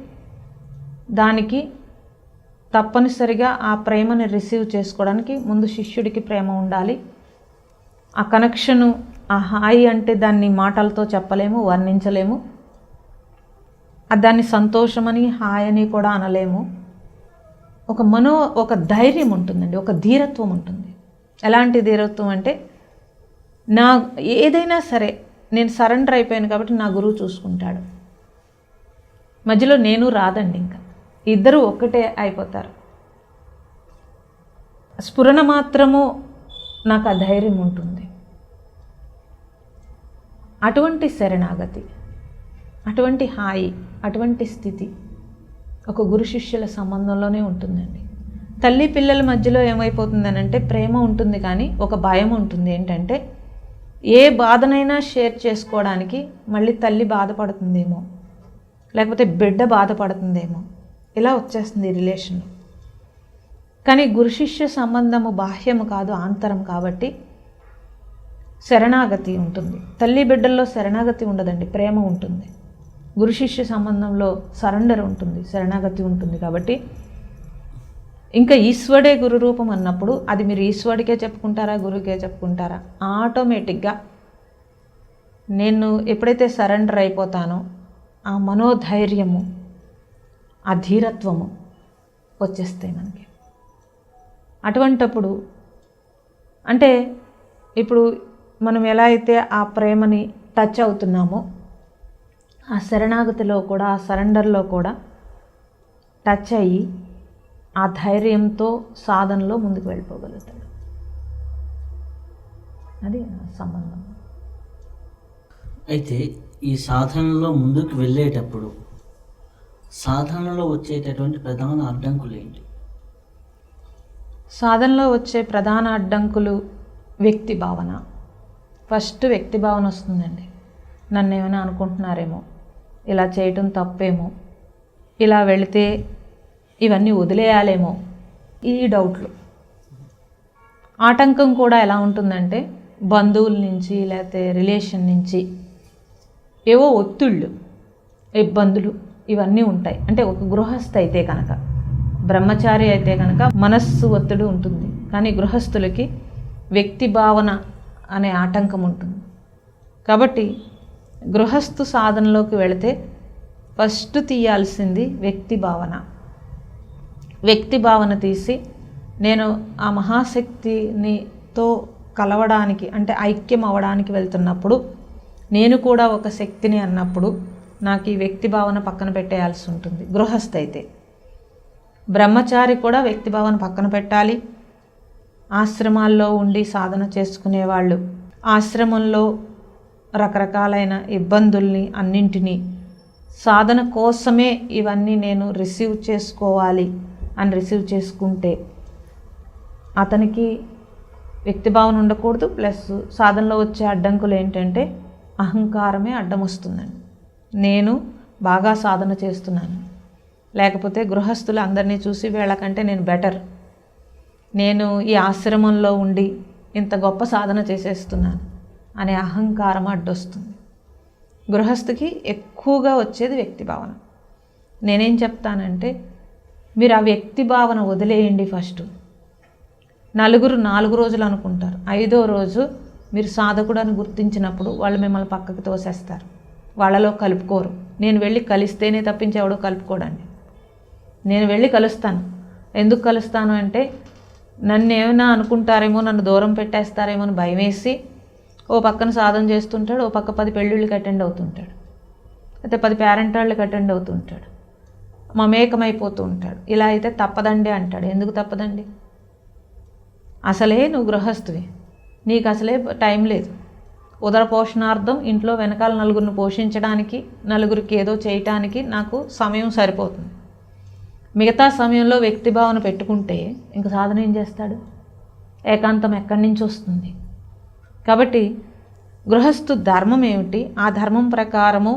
[SPEAKER 2] దానికి తప్పనిసరిగా ఆ ప్రేమని రిసీవ్ చేసుకోవడానికి ముందు శిష్యుడికి ప్రేమ ఉండాలి. ఆ కనెక్షను, ఆ హాయి అంటే దాన్ని మాటలతో చెప్పలేము, వర్ణించలేము. దాన్ని సంతోషమని, హాయ్ అని కూడా అనలేము. ఒక ధైర్యం ఉంటుందండి, ఒక ధీరత్వం ఉంటుంది. ఎలాంటి ధీరత్వం అంటే నా ఏదైనా సరే నేను సరెండర్ అయిపోయాను కాబట్టి నా గురువు చూసుకుంటాడు. మధ్యలో నేను రాదండి, ఇంకా ఇద్దరు ఒక్కటే అయిపోతారు. స్ఫురణ మాత్రము నాకు ఆ ధైర్యం ఉంటుంది. అటువంటి శరణాగతి, అటువంటి హాయి, అటువంటి స్థితి ఒక గురు శిష్యుల సంబంధంలోనే ఉంటుందండి. తల్లి పిల్లల మధ్యలో ఏమైపోతుందని అంటే ప్రేమ ఉంటుంది కానీ ఒక భయం ఉంటుంది. ఏంటంటే ఏ బాధనైనా షేర్ చేసుకోవడానికి మళ్ళీ తల్లి బాధపడుతుందేమో, లేకపోతే బిడ్డ బాధపడుతుందేమో, ఇలా వచ్చేస్తుంది రిలేషన్. కానీ గురు శిష్య సంబంధము బాహ్యము కాదు, ఆంతరం కాబట్టి శరణాగతి ఉంటుంది. తల్లి బిడ్డల్లో శరణాగతి ఉండదండి, ప్రేమ ఉంటుంది. గురు శిష్య సంబంధంలో సరెండర్ ఉంటుంది, శరణాగతి ఉంటుంది. కాబట్టి ఇంకా ఈశ్వరుడే గురు రూపం అన్నప్పుడు అది మీరు ఈశ్వరుడికే చెప్పుకుంటారా, గురువుకే చెప్పుకుంటారా? ఆటోమేటిక్గా నేను ఎప్పుడైతే సరెండర్ అయిపోతానో ఆ మనోధైర్యము, ఆ ధీరత్వము వచ్చేస్తాయి మనకి. అటువంటప్పుడు అంటే ఇప్పుడు మనం ఎలా అయితే ఆ ప్రేమని టచ్ అవుతున్నామో ఆ శరణాగతిలో కూడా, ఆ సరెండర్లో కూడా టచ్ అయ్యి ఆ ధైర్యంతో సాధనలో ముందుకు వెళ్ళిపోగలుగుతాడు. అది సంబంధం.
[SPEAKER 1] అయితే ఈ సాధనలో ముందుకు వెళ్ళేటప్పుడు సాధనలో వచ్చేటటువంటి ప్రధాన అడ్డంకులు ఏంటి?
[SPEAKER 2] సాధనలో వచ్చే ప్రధాన అడ్డంకులు వ్యక్తి భావన. ఫస్ట్ వ్యక్తి భావన వస్తుందండి. నన్ను ఏమైనా అనుకుంటున్నారేమో, ఇలా చేయటం తప్పేమో, ఇలా వెళితే ఇవన్నీ వదిలేయాలేమో, ఈ డౌట్లు. ఆటంకం కూడా ఎలా ఉంటుందంటే బంధువుల నుంచి లేకపోతే రిలేషన్ నుంచి ఏవో ఒత్తిళ్ళు, ఇబ్బందులు ఇవన్నీ ఉంటాయి. అంటే ఒక గృహస్థ అయితే కనుక, బ్రహ్మచారి అయితే కనుక మనస్సు ఒత్తిడి ఉంటుంది, కానీ గృహస్థులకి వ్యక్తి భావన అనే ఆటంకం ఉంటుంది. కాబట్టి గృహస్థు సాధనలోకి వెళితే ఫస్ట్ తీయాల్సింది వ్యక్తి భావన. వ్యక్తి భావన తీసి నేను ఆ మహాశక్తినితో కలవడానికి అంటే ఐక్యం అవ్వడానికి వెళ్తున్నప్పుడు, నేను కూడా ఒక శక్తిని అన్నప్పుడు నాకు ఈ వ్యక్తి భావన పక్కన పెట్టేయాల్సి ఉంటుంది. గృహస్థ అయితే. బ్రహ్మచారి కూడా వ్యక్తి భావన పక్కన పెట్టాలి. ఆశ్రమాల్లో ఉండి సాధన చేసుకునేవాళ్ళు ఆశ్రమంలో రకరకాలైన ఇబ్బందుల్ని అన్నింటినీ సాధన కోసమే ఇవన్నీ నేను రిసీవ్ చేసుకోవాలి అని రిసీవ్ చేసుకుంటే అతనికి వ్యక్తిభావన ఉండకూడదు. ప్లస్ సాధనలో వచ్చే అడ్డంకులు ఏంటంటే అహంకారమే అడ్డం వస్తుందండి. నేను బాగా సాధన చేస్తున్నాను, లేకపోతే గృహస్థులు అందరినీ చూసి వీళ్ళకంటే నేను బెటర్, నేను ఈ ఆశ్రమంలో ఉండి ఇంత గొప్ప సాధన చేసేస్తున్నాను అనే అహంకారం అడ్డొస్తుంది. గృహస్థికి ఎక్కువగా వచ్చేది వ్యక్తి భావన. నేనేం చెప్తానంటే మీరు ఆ వ్యక్తి భావన వదిలేయండి. ఫస్ట్ నలుగురు 4 రోజులు అనుకుంటారు, 5వ రోజు మీరు సాధకుడు అని గుర్తించినప్పుడు వాళ్ళు మిమ్మల్ని పక్కకి తోసేస్తారు, వాళ్ళలో కలుపుకోరు. నేను వెళ్ళి కలిస్తేనే తప్పించి ఎవడో కలుపుకోడండి. నేను వెళ్ళి కలుస్తాను. ఎందుకు కలుస్తాను అంటే నన్ను ఏమైనా అనుకుంటారేమో, నన్ను దూరం పెట్టేస్తారేమో అని భయం వేసి ఓ పక్కన సాధన చేస్తుంటాడు, ఓ పక్క 10 పెళ్ళిళ్ళకి అటెండ్ అవుతుంటాడు, అయితే 10 పేరెంటాళ్ళకి అటెండ్ అవుతుంటాడు, మమేకమైపోతూ ఉంటాడు. ఇలా అయితే తప్పదండి అంటాడు. ఎందుకు తప్పదండి? అసలే నువ్వు గృహస్థువి, నీకు అసలే టైం లేదు. ఉదర పోషణార్థం ఇంట్లో వెనకాల నలుగురిని పోషించడానికి, నలుగురికి ఏదో చేయటానికి నాకు సమయం సరిపోతుంది. మిగతా సమయంలో వ్యక్తి భావన పెట్టుకుంటే ఇంక సాధన ఏం చేస్తాడు? ఏకాంతం ఎక్కడి నుంచి వస్తుంది? కాబట్టి గృహస్థు ధర్మం ఏమిటి? ఆ ధర్మం ప్రకారము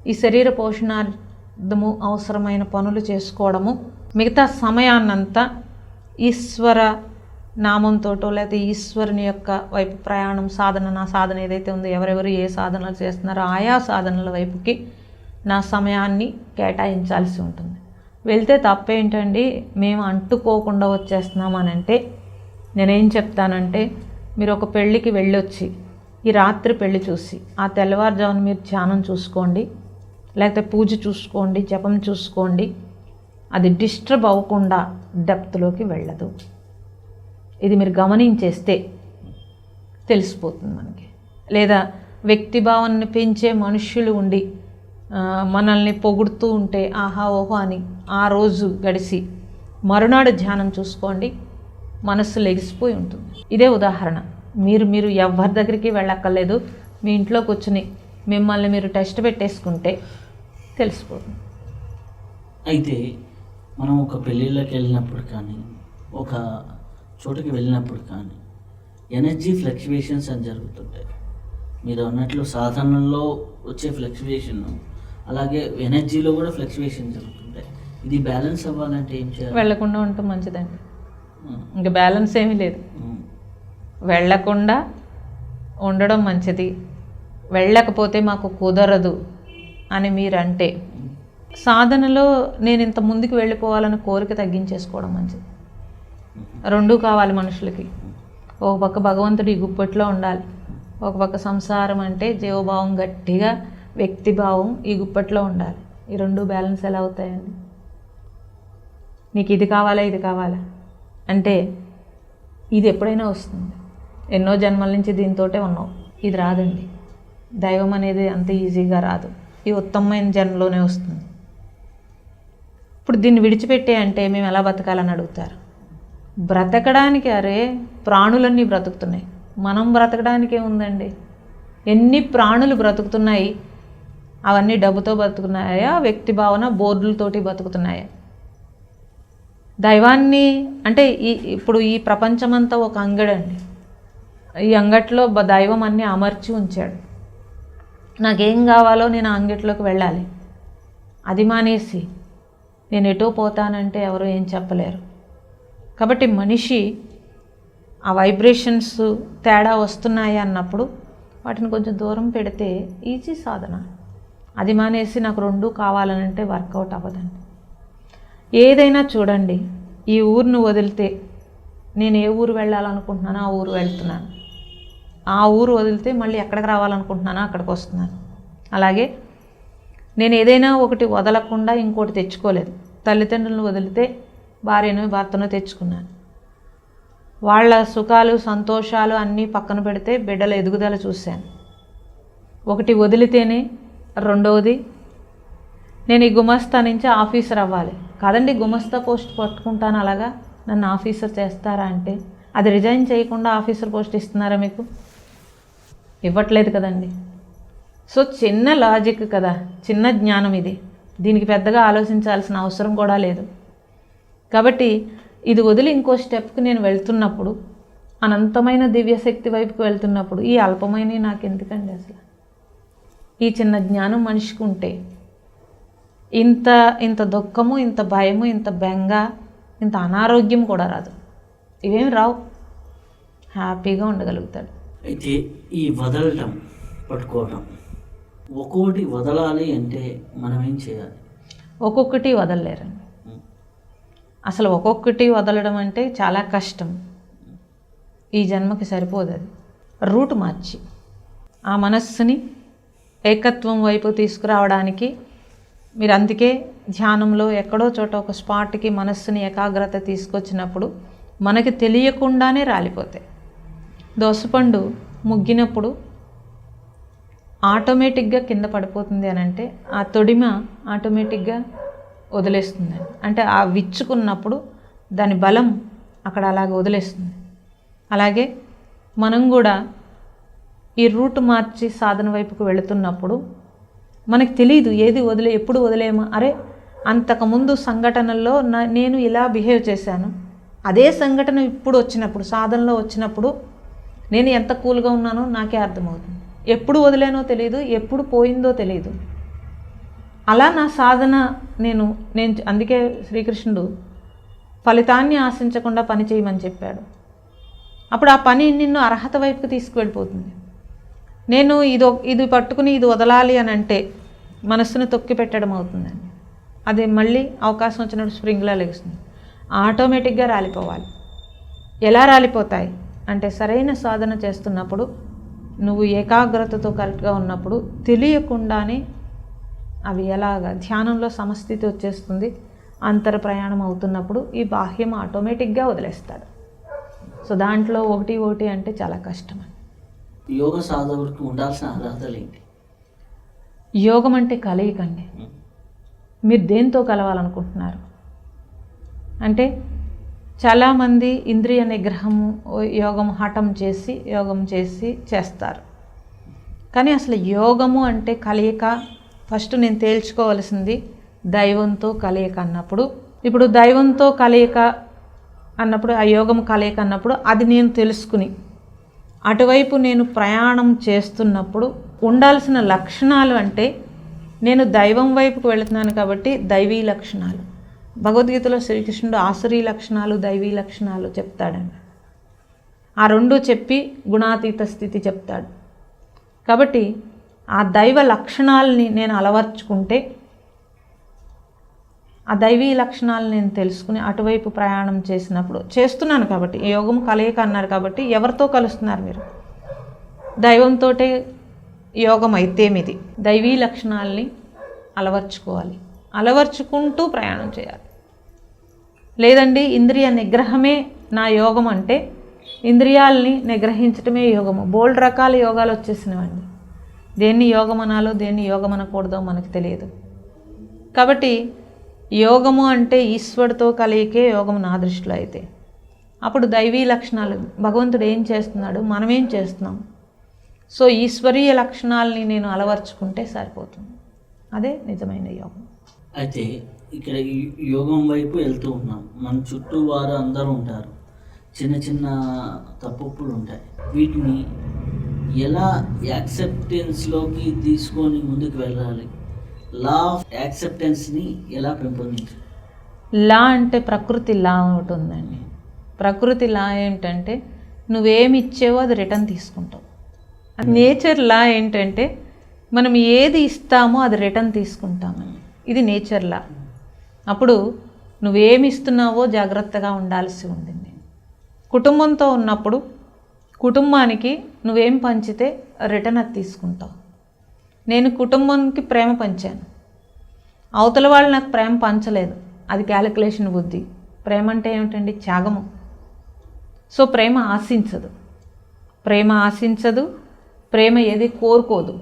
[SPEAKER 2] ఈ శరీర పోషణార్థము అవసరమైన పనులు చేసుకోవడము, మిగతా సమయాన్నంతా ఈశ్వర నామంతోటో లేకపోతే ఈశ్వరుని యొక్క వైపు ప్రయాణం, సాధన, నా సాధన ఏదైతే ఉందో, ఎవరెవరు ఏ సాధనలు చేస్తున్నారో ఆయా సాధనల వైపుకి నా సమయాన్ని కేటాయించాల్సి ఉంటుంది. వెళ్తే తప్పేంటండి, మేము అంటుకోకుండా వచ్చేస్తున్నాం అని అంటే నేనేం చెప్తానంటే మీరు ఒక పెళ్ళికి వెళ్ళొచ్చి ఈ రాత్రి పెళ్ళి చూసి ఆ తెల్లవారుజామున మీరు ధ్యానం చూసుకోండి, లేకపోతే పూజ చూసుకోండి, జపం చూసుకోండి. అది డిస్టర్బ్ అవ్వకుండా డెప్త్లోకి వెళ్ళదు. ఇది మీరు గమనించేస్తే తెలిసిపోతుంది మనకి. లేదా వ్యక్తి భావనని పెంచే మనుష్యులు ఉండి మనల్ని పొగుడుతూ ఉంటే ఆహా ఓహో అని ఆ రోజు గడిచి మరునాడు ధ్యానం చూసుకోండి, మనస్సు లెగిసిపోయి ఉంటుంది. ఇదే ఉదాహరణ. మీరు ఎవరి దగ్గరికి వెళ్ళక్కర్లేదు, మీ ఇంట్లో కూర్చుని మిమ్మల్ని మీరు టెస్ట్ పెట్టేసుకుంటే తెలిసిపోతుంది.
[SPEAKER 1] అయితే మనం ఒక పెళ్ళిళ్ళకి వెళ్ళినప్పుడు కానీ, ఒక చోటుకి వెళ్ళినప్పుడు కానీ ఎనర్జీ ఫ్లక్చువేషన్స్ అని జరుగుతుంటాయి. మీరు అన్నట్లు సాధనలో వచ్చే ఫ్లక్చువేషన్, అలాగే ఎనర్జీలో కూడా ఫ్లక్చువేషన్ జరుగుతుంటాయి. ఇది బ్యాలెన్స్ అవ్వాలంటే ఏం చేయాలి?
[SPEAKER 2] వెళ్ళకుండా ఉంటే మంచిదండి. ఇంకా బ్యాలెన్స్ ఏమీ లేదు. వెళ్ళకుండా ఉండడం మంచిది. వెళ్ళకపోతే మాకు కుదరదు అని మీరంటే సాధనలో నేను ఇంత ముందుకు వెళ్ళిపోవాలని కోరిక తగ్గించేసుకోవడం మంచిది. రెండూ కావాలి మనుషులకి. ఒక పక్క భగవంతుడు ఈ గుప్పట్లో ఉండాలి, ఒక పక్క సంసారం అంటే జీవభావం గట్టిగా, వ్యక్తిభావం ఈ గుప్పట్లో ఉండాలి. ఈ రెండు బ్యాలెన్స్ ఎలా అవుతాయండి? నీకు ఇది కావాలా ఇది కావాలా అంటే ఇది ఎప్పుడైనా వస్తుంది. ఎన్నో జన్మల నుంచి దీంతోటే ఉన్నావు, ఇది రాదండి. దైవం అనేది అంత ఈజీగా రాదు, ఈ ఉత్తమమైన జన్మలోనే వస్తుంది. ఇప్పుడు దీన్ని విడిచిపెట్టే అంటే మేము ఎలా బతకాలని అడుగుతారు. బ్రతకడానికి అరే ప్రాణులన్నీ బ్రతుకుతున్నాయి, మనం బ్రతకడానికి ఏముందండి? ఎన్ని ప్రాణులు బ్రతుకుతున్నాయి? అవన్నీ డబ్బుతో బతుకుతున్నాయా, వ్యక్తి భావన బోర్డులతోటి బతుకుతున్నాయా? దైవాన్ని అంటే ఇప్పుడు ఈ ప్రపంచమంతా ఒక అంగడండి. ఈ అంగట్లో దైవం అన్నీ అమర్చి ఉంచాడు. నాకేం కావాలో నేను ఆ అంగట్లోకి వెళ్ళాలి. అది మానేసి నేను ఎటో పోతానంటే ఎవరు ఏం చెప్పలేరు. కాబట్టి మనిషి ఆ వైబ్రేషన్స్ తేడా వస్తున్నాయి అన్నప్పుడు వాటిని కొంచెం దూరం పెడితే ఈజీ సాధన. అది మానేసి నాకు రెండు కావాలనంటే వర్కౌట్ అవ్వదండి. ఏదైనా చూడండి, ఈ ఊరిని వదిలితే నేను ఏ ఊరు వెళ్ళాలనుకుంటున్నానో ఆ ఊరు వెళ్తున్నాను, ఆ ఊరు వదిలితే మళ్ళీ ఎక్కడికి రావాలనుకుంటున్నానో అక్కడికి వస్తున్నాను. అలాగే నేను ఏదైనా ఒకటి వదలకుండా ఇంకోటి తెచ్చుకోలేదు. తల్లిదండ్రులను వదిలితే భార్యను భర్తను తెచ్చుకున్నాను. వాళ్ళ సుఖాలు సంతోషాలు అన్నీ పక్కన పెడితే బిడ్డల ఎదుగుదల చూశాను. ఒకటి వదిలితేనే రెండవది నేను ఈ గుమస్తా నుంచి ఆఫీసర్ అవ్వాలి కాదండి, గుమస్తా పోస్ట్ పట్టుకుంటాను, అలాగా నన్ను ఆఫీసర్ చేస్తారా అంటే అది రిజైన్ చేయకుండా ఆఫీసర్ పోస్ట్ ఇస్తున్నారా మీకు? ఇవ్వట్లేదు కదండి. సో చిన్న లాజిక్ కదా, చిన్న జ్ఞానం ఇది, దీనికి పెద్దగా ఆలోచించాల్సిన అవసరం కూడా లేదు. కాబట్టి ఇది వదిలి ఇంకో స్టెప్కి నేను వెళ్తున్నప్పుడు, అనంతమైన దివ్యశక్తి వైపుకి వెళ్తున్నప్పుడు ఈ అల్పమైన నాకు ఎందుకండి? అసలు ఈ చిన్న జ్ఞానం మనిషికి ఉంటే ఇంత దుఃఖము, ఇంత భయము, ఇంత బెంగ, ఇంత అనారోగ్యం కూడా రాదు. ఇవేమి రావు, హ్యాపీగా ఉండగలుగుతాడు.
[SPEAKER 1] అయితే ఈ వదలటం, పట్టుకోవటం, ఒక్కొక్కటి వదలాలి అంటే మనం ఏం చేయాలి?
[SPEAKER 2] ఒక్కొక్కటి వదలలేరండి. అసలు ఒక్కొక్కటి వదలడం అంటే చాలా కష్టం, ఈ జన్మకి సరిపోదు. అది రూట్ మార్చి ఆ మనస్సుని ఏకత్వం వైపు తీసుకురావడానికి మీరు అందుకే ధ్యానంలో ఎక్కడో చోట ఒక స్పాట్కి మనస్సుని ఏకాగ్రత తీసుకొచ్చినప్పుడు మనకి తెలియకుండానే రాలిపోతాయి. దోసపండు ముగ్గినప్పుడు ఆటోమేటిక్గా కింద పడిపోతుంది అని అంటే ఆ తొడిమ ఆటోమేటిక్గా వదిలేస్తుందండి. అంటే ఆ విచ్చుకున్నప్పుడు దాని బలం అక్కడ అలాగే వదిలేస్తుంది. అలాగే మనం కూడా ఈ రూట్ మార్చి సాధన వైపుకు వెళుతున్నప్పుడు మనకు తెలియదు ఏది ఎప్పుడు వదిలేమో. అరే అంతకుముందు సంఘటనల్లో నేను ఇలా బిహేవ్ చేశాను, అదే సంఘటన ఇప్పుడు వచ్చినప్పుడు సాధనలో వచ్చినప్పుడు నేను ఎంత కూల్గా ఉన్నానో నాకే అర్థమవుతుంది. ఎప్పుడు వదిలేనో తెలియదు, ఎప్పుడు పోయిందో తెలియదు. అలా నా సాధన నేను అందుకే శ్రీకృష్ణుడు ఫలితాన్ని ఆశించకుండా పని చేయమని చెప్పాడు. అప్పుడు ఆ పని నిన్ను అర్హత వైపుకి తీసుకువెళ్ళిపోతుంది. నేను ఇది పట్టుకుని ఇది వదలాలి అని అంటే మనస్సును తొక్కి పెట్టడం అవుతుందండి. అది మళ్ళీ అవకాశం వచ్చినప్పుడు స్ప్రింగ్లా లెగుస్తుంది, ఆటోమేటిక్గా రాలిపోవాలి. ఎలా రాలిపోతాయి అంటే సరైన సాధన చేస్తున్నప్పుడు, నువ్వు ఏకాగ్రతతో కరెక్ట్గా ఉన్నప్పుడు తెలియకుండానే అవి ఎలాగా ధ్యానంలో సమస్థితి వచ్చేస్తుంది. అంతర ప్రయాణం అవుతున్నప్పుడు ఈ బాహ్యం ఆటోమేటిక్గా వదిలేస్తాడు. సో దాంట్లో ఒకటి అంటే చాలా కష్టం.
[SPEAKER 1] యోగ సాధకుడికి ఉండాల్సిన అర్హతలు ఏంటి?
[SPEAKER 2] యోగం అంటే కలయికండి. మీరు దేంతో కలవాలనుకుంటున్నారు అంటే చాలామంది ఇంద్రియ నిగ్రహము యోగం చేస్తారు. కానీ అసలు యోగము అంటే కలయిక. ఫస్ట్ నేను తేల్చుకోవాల్సింది దైవంతో కలయిక అన్నప్పుడు. ఇప్పుడు దైవంతో కలయిక అన్నప్పుడు, ఆ యోగం కలయిక అన్నప్పుడు అది నేను తెలుసుకుని అటువైపు నేను ప్రయాణం చేస్తున్నప్పుడు ఉండాల్సిన లక్షణాలు అంటే నేను దైవం వైపుకు వెళుతున్నాను కాబట్టి దైవీ లక్షణాలు. భగవద్గీతలో శ్రీకృష్ణుడు ఆసురీ లక్షణాలు, దైవీ లక్షణాలు చెప్తాడండి. ఆ రెండు చెప్పి గుణాతీత స్థితి చెప్తాడు. కాబట్టి ఆ దైవ లక్షణాలని నేను అలవర్చుకుంటే, ఆ దైవీ లక్షణాలు నేను తెలుసుకుని అటువైపు ప్రయాణం చేస్తున్నాను కాబట్టి, యోగం కలయిక అన్నారు కాబట్టి ఎవరితో కలుస్తున్నారు మీరు? దైవంతోటే యోగం అయితే మీది. దైవీ లక్షణాలని అలవర్చుకోవాలి, అలవర్చుకుంటూ ప్రయాణం చేయాలి. లేదండి ఇంద్రియ నిగ్రహమే నా యోగం అంటే ఇంద్రియాలని నిగ్రహించటమే యోగము. బోల్డ్ రకాల యోగాలు వచ్చేసినవండి. దేన్ని యోగం అనాలో దేన్ని యోగం అనకూడదో మనకు తెలియదు. కాబట్టి యోగము అంటే ఈశ్వరుడితో కలయికే యోగం నా దృష్టిలో. అయితే అప్పుడు దైవీ లక్షణాలు భగవంతుడు ఏం చేస్తున్నాడు, మనం ఏం చేస్తున్నాం. సో ఈశ్వరీయ లక్షణాలని నేను అలవర్చుకుంటే సరిపోతుంది. అదే నిజమైన యోగం.
[SPEAKER 1] అయితే ఇక్కడ యోగం వైపు వెళ్తూ ఉన్నాం, మన చుట్టూ వారు అందరూ ఉంటారు, చిన్న చిన్న తప్పులు ఉంటాయి. వీటిని ఎలా యాక్సెప్టెన్స్లోకి తీసుకొని ముందుకు వెళ్ళాలి? లా ఆఫ్ యాక్సెప్టెన్స్ని ఎలా పెంపొందించాలి?
[SPEAKER 2] లా అంటే ప్రకృతి లా ఒకటి ఉందండి. ప్రకృతి లా ఏంటంటే నువ్వేమి ఇచ్చేవో అది రిటర్న్ తీసుకుంటావు. నేచర్ లా ఏంటంటే మనం ఏది ఇస్తామో అది రిటర్న్ తీసుకుంటామని. ఇది నేచర్ లా. అప్పుడు నువ్వేమి ఇస్తున్నావో జాగ్రత్తగా ఉండాల్సి ఉండింది. కుటుంబంతో ఉన్నప్పుడు కుటుంబానికి నువ్వేం పంచితే రిటర్న్ అది తీసుకుంటావు. నేను కుటుంబానికి ప్రేమ పంచాను, అవతల వాళ్ళు నాకు ప్రేమ పంచలేదు, అది క్యాలిక్యులేషన్ బుద్ధి. ప్రేమ అంటే ఏమిటండి? త్యాగము. సో ప్రేమ ఆశించదు, ప్రేమ ఏది కోరుకోదు.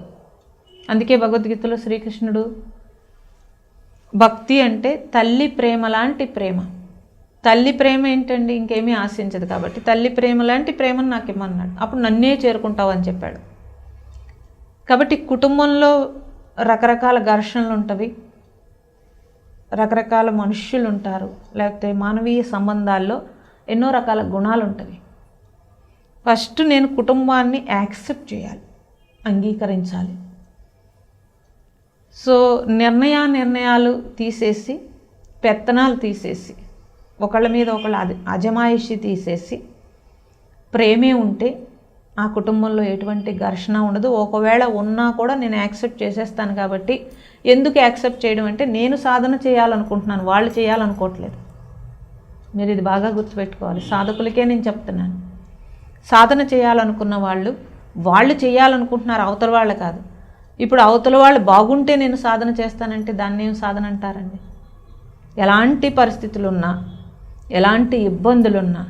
[SPEAKER 2] అందుకే భగవద్గీతలో శ్రీకృష్ణుడు భక్తి అంటే తల్లి ప్రేమ లాంటి ప్రేమ. తల్లి ప్రేమ ఏంటండి? ఇంకేమీ ఆశించదు. కాబట్టి తల్లి ప్రేమ లాంటి ప్రేమను నాకు ఇమ్మన్నాడు. అప్పుడు నన్నే చేరుకుంటావు అని చెప్పాడు. కాబట్టి కుటుంబంలో రకరకాల ఘర్షణలు ఉంటవి, రకరకాల మనుష్యులు ఉంటారు, లేకపోతే మానవీయ సంబంధాల్లో ఎన్నో రకాల గుణాలు ఉంటవి. ఫస్ట్ నేను కుటుంబాన్ని యాక్సెప్ట్ చేయాలి, అంగీకరించాలి. సో నిర్ణయాలు తీసేసి, పెత్తనాలు తీసేసి, ఒకళ్ళ మీద ఒకళ్ళ అజమాయిషి తీసేసి ప్రేమే ఉంటే ఆ కుటుంబంలో ఎటువంటి ఘర్షణ ఉండదు. ఒకవేళ ఉన్నా కూడా నేను యాక్సెప్ట్ చేసేస్తాను. కాబట్టి ఎందుకు యాక్సెప్ట్ చేయడం అంటే నేను సాధన చేయాలనుకుంటున్నాను, వాళ్ళు చేయాలనుకోవట్లేదు. మీరు ఇది బాగా గుర్తుపెట్టుకోవాలి. సాధకులకే నేను చెప్తున్నాను. సాధన చేయాలనుకున్న వాళ్ళు చేయాలనుకుంటున్నారు, అవతల వాళ్ళు కాదు. ఇప్పుడు అవతల వాళ్ళు బాగుంటే నేను సాధన చేస్తానంటే దాన్ని ఏం సాధన అంటారండి? ఎలాంటి పరిస్థితులున్నా, ఎలాంటి ఇబ్బందులున్నా,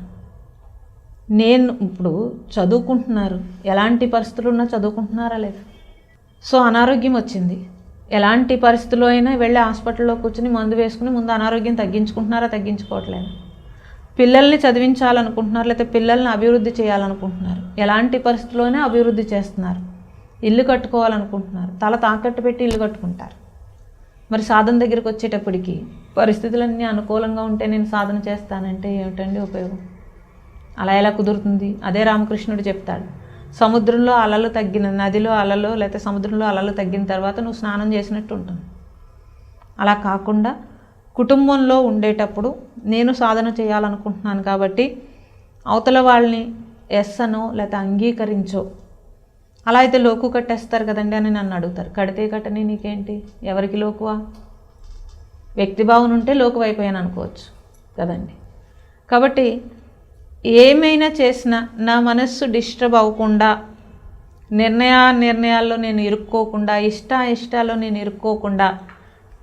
[SPEAKER 2] నేను ఇప్పుడు చదువుకుంటున్నారు, ఎలాంటి పరిస్థితులున్నా చదువుకుంటున్నారా లేదా? సో అనారోగ్యం వచ్చింది, ఎలాంటి పరిస్థితుల్లో అయినా వెళ్ళి హాస్పిటల్లో కూర్చుని మందు వేసుకుని ముందు అనారోగ్యం తగ్గించుకుంటున్నారా, తగ్గించుకోవట్లేదు? పిల్లల్ని చదివించాలనుకుంటున్నారు, లేకపోతే పిల్లల్ని అభివృద్ధి చేయాలనుకుంటున్నారు, ఎలాంటి పరిస్థితుల్లోనే అభివృద్ధి చేస్తున్నారు. ఇల్లు కట్టుకోవాలనుకుంటున్నారు, తల తాకట్టు పెట్టి ఇల్లు కట్టుకుంటారు. మరి సాధన దగ్గరికి వచ్చేటప్పటికి పరిస్థితులన్నీ అనుకూలంగా ఉంటే నేను సాధన చేస్తానంటే ఏమిటండి ఉపయోగం? అలా ఎలా కుదురుతుంది? అదే రామకృష్ణుడు చెప్తాడు, సముద్రంలో అలలు తగ్గిన, నదిలో అలలు లేకపోతే సముద్రంలో అలలు తగ్గిన తర్వాత నువ్వు స్నానం చేసినట్టు ఉంటుంది. అలా కాకుండా కుటుంబంలో ఉండేటప్పుడు నేను సాధన చేయాలనుకుంటున్నాను కాబట్టి అవతల వాళ్ళని ఎస్ అనో లేకపోతే అంగీకరించో. అలా అయితే లోకు కట్టేస్తారు కదండి అని నన్ను అడుగుతారు. కడితే కట్టని నీకేంటి? ఎవరికి లోకువా? వ్యక్తిభావన ఉంటే లోకు అయిపోయాను అనుకోవచ్చు కదండి. కాబట్టి ఏమైనా చేసినా నా మనస్సు డిస్టర్బ్ అవ్వకుండా, నిర్ణయాల్లో నేను ఇరుక్కోకుండా, ఇష్టాల్లో నేను ఇరుక్కోకుండా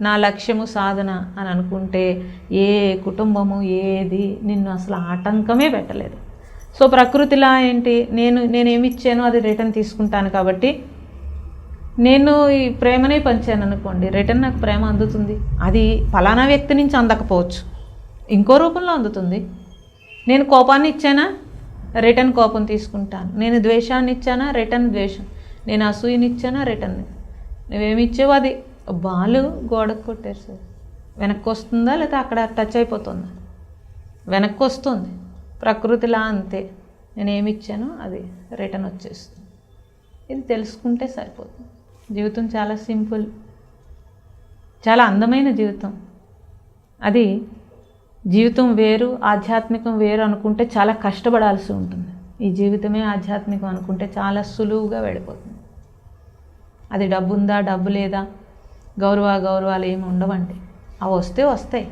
[SPEAKER 2] నా లక్ష్యము సాధన అని అనుకుంటే ఏ కుటుంబము ఏది నిన్ను అసలు ఆటంకమే పెట్టలేదు. సో ప్రకృతిలా ఏంటి? నేనేమి ఇచ్చానో అది రిటర్న్ తీసుకుంటాను. కాబట్టి నేను ఈ ప్రేమనే పంచాను అనుకోండి, రిటర్న్ నాకు ప్రేమ అందుతుంది. అది ఫలానా వ్యక్తి నుంచి అందకపోవచ్చు, ఇంకో రూపంలో అందుతుంది. నేను కోపాన్ని ఇచ్చానా, రిటర్న్ కోపం తీసుకుంటాను. నేను ద్వేషాన్ని ఇచ్చానా, రిటర్న్ ద్వేషం. నేను అసూయని ఇచ్చానా, రిటర్న్. నువ్వేమి ఇచ్చావు అది బాలు గోడకు కొట్టారు సార్, వెనక్కి వస్తుందా లేదా అక్కడ టచ్ అయిపోతుందా? వెనక్కి వస్తుంది. ప్రకృతిలా అంతే, నేనేమి ఇచ్చానో అది రిటర్న్ వచ్చేస్తుంది. ఇది తెలుసుకుంటే సరిపోతుంది. జీవితం చాలా సింపుల్, చాలా అందమైన జీవితం. అది జీవితం వేరు, ఆధ్యాత్మికం వేరు అనుకుంటే చాలా కష్టపడాల్సి ఉంటుంది. ఈ జీవితమే ఆధ్యాత్మికం అనుకుంటే చాలా సులువుగా వెళ్ళిపోతుంది. అది డబ్బు ఉందా, డబ్బు లేదా, గౌరవాలు ఏమి ఉండవండి. అవి వస్తాయి,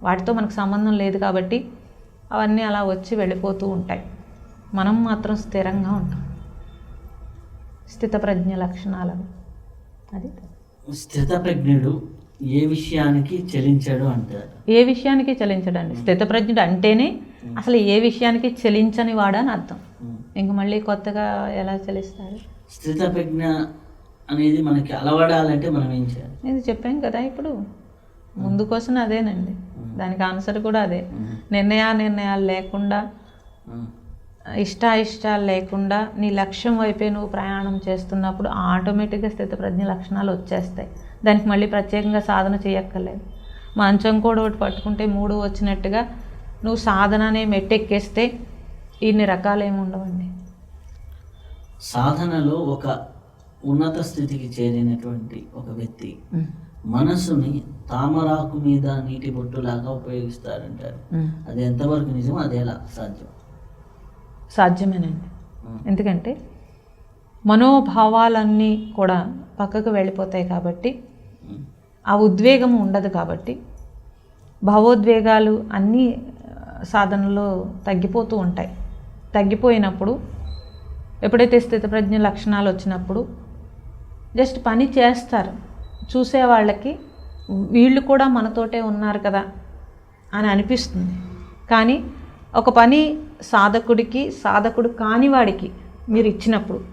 [SPEAKER 2] వాటితో మనకు సంబంధం లేదు. కాబట్టి అవన్నీ అలా వచ్చి వెళ్ళిపోతూ ఉంటాయి. మనం మాత్రం స్థిరంగా ఉంటాం. స్థితప్రజ్ఞ లక్షణాలు అది.
[SPEAKER 1] స్థితప్రజ్ఞుడు ఏ విషయానికి చలించాడు అంటారు?
[SPEAKER 2] ఏ విషయానికి చలించడండి. స్థితప్రజ్ఞుడు అంటేనే అసలు ఏ విషయానికి చలించని వాడని అర్థం. ఇంక మళ్ళీ కొత్తగా ఎలా చలిస్తారు?
[SPEAKER 1] స్థితప్రజ్ఞ అనేది మనకి అలవడాలంటే మనం ఏం చేయాలి?
[SPEAKER 2] ఇది చెప్పాం కదా ఇప్పుడు, ముందు క్వశ్చన్ అదేనండి, దానికి ఆన్సర్ కూడా అదే. నిర్ణయాలు లేకుండా, ఇష్టాలు లేకుండా నీ లక్ష్యం వైపే నువ్వు ప్రయాణం చేస్తున్నప్పుడు ఆటోమేటిక్గా స్థితప్రజ్ఞ లక్షణాలు వచ్చేస్తాయి. దానికి మళ్ళీ ప్రత్యేకంగా సాధన చేయక్కర్లేదు. మంచం కూడా ఒకటి పట్టుకుంటే 3 వచ్చినట్టుగా నువ్వు సాధన అనే మెట్టెక్కేస్తే ఇన్ని రకాలు ఏమి ఉండవండి.
[SPEAKER 1] సాధనలో ఒక ఉన్నత స్థితికి చేరినటువంటి ఒక వ్యక్తి మనసుని తామరాకు మీద నీటి బొట్టులాగా ఉపయోగిస్తారంటారు. అది ఎంతవరకు నిజం, అది ఎలా సాధ్యం?
[SPEAKER 2] సాధ్యమేనండి. ఎందుకంటే మనోభావాలన్నీ కూడా పక్కకు వెళ్ళిపోతాయి కాబట్టి, ఆ ఉద్వేగం ఉండదు కాబట్టి, భావోద్వేగాలు అన్నీ సాధనలో తగ్గిపోతూ ఉంటాయి. తగ్గిపోయినప్పుడు ఎప్పుడైతే స్థితప్రజ్ఞ లక్షణాలు వచ్చినప్పుడు జస్ట్ పని చేస్తారు. చూసే వాళ్ళకి వీళ్ళు కూడా మనతోటే ఉన్నారు కదా అని అనిపిస్తుంది. కానీ ఒక పని సాధకుడు కానివాడికి మీరు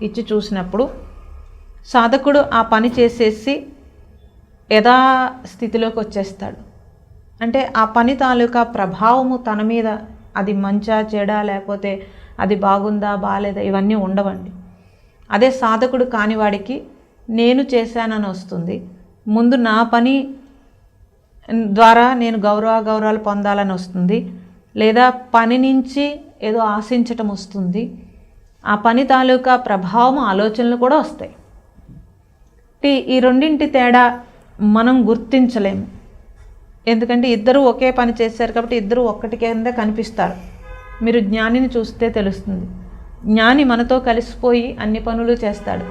[SPEAKER 2] ఇచ్చి చూసినప్పుడు సాధకుడు ఆ పని చేసేసి యథాస్థితిలోకి వచ్చేస్తాడు. అంటే ఆ పని తాలూకా ప్రభావము తన మీద, అది మంచా చెడా లేకపోతే అది బాగుందా బాగాలేదా ఇవన్నీ ఉండవండి. అదే సాధకుడు కానివాడికి నేను చేశానని వస్తుంది. ముందు నా పని ద్వారా నేను గౌరవాలు పొందాలని వస్తుంది, లేదా పని నుంచి ఏదో ఆశించటం వస్తుంది. ఆ పని తాలూకా ప్రభావం ఆలోచనలు కూడా వస్తాయి. ఈ రెండింటి తేడా మనం గుర్తించలేము. ఎందుకంటే ఇద్దరు ఒకే పని చేశారు కాబట్టి ఇద్దరు ఒక్కటి కింద కనిపిస్తారు. మీరు జ్ఞానిని చూస్తే తెలుస్తుంది. జ్ఞాని మనతో కలిసిపోయి అన్ని పనులు చేస్తాడు,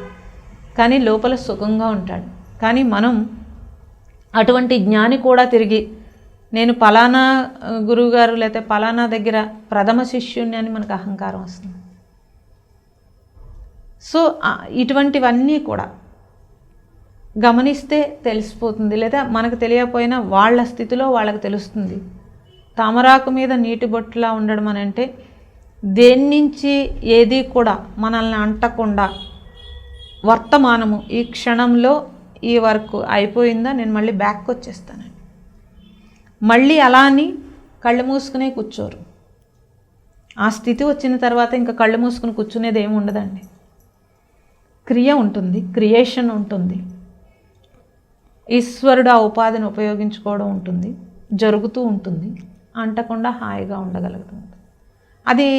[SPEAKER 2] కానీ లోపల సుఖంగా ఉంటాడు. కానీ మనం అటువంటి జ్ఞాని కూడా తిరిగి నేను పలానా గురువుగారు లేకపోతే పలానా దగ్గర ప్రథమ శిష్యుని అని మనకు అహంకారం వస్తుంది. సో ఇటువంటివన్నీ కూడా గమనిస్తే తెలిసిపోతుంది, లేదా మనకు తెలియకపోయినా వాళ్ళ స్థితిలో వాళ్ళకి తెలుస్తుంది. తామరాకు మీద నీటి బొట్టులా ఉండడం అని అంటే దేని నుంచి ఏది కూడా మనల్ని అంటకుండా వర్తమానము ఈ క్షణంలో ఈ వర్క్ అయిపోయిందా నేను మళ్ళీ బ్యాక్ వచ్చేస్తానండి. మళ్ళీ అలా అని కళ్ళు మూసుకునే కూర్చోరు. ఆ స్థితి వచ్చిన తర్వాత ఇంకా కళ్ళు మూసుకుని కూర్చునేది ఏమి ఉండదండి. క్రియ ఉంటుంది, క్రియేషన్ ఉంటుంది, ఈశ్వరుడు ఆ ఉపాధిని ఉపయోగించుకోవడం ఉంటుంది, జరుగుతూ ఉంటుంది. అంటకుండా హాయిగా ఉండగలుగుతుంది. అది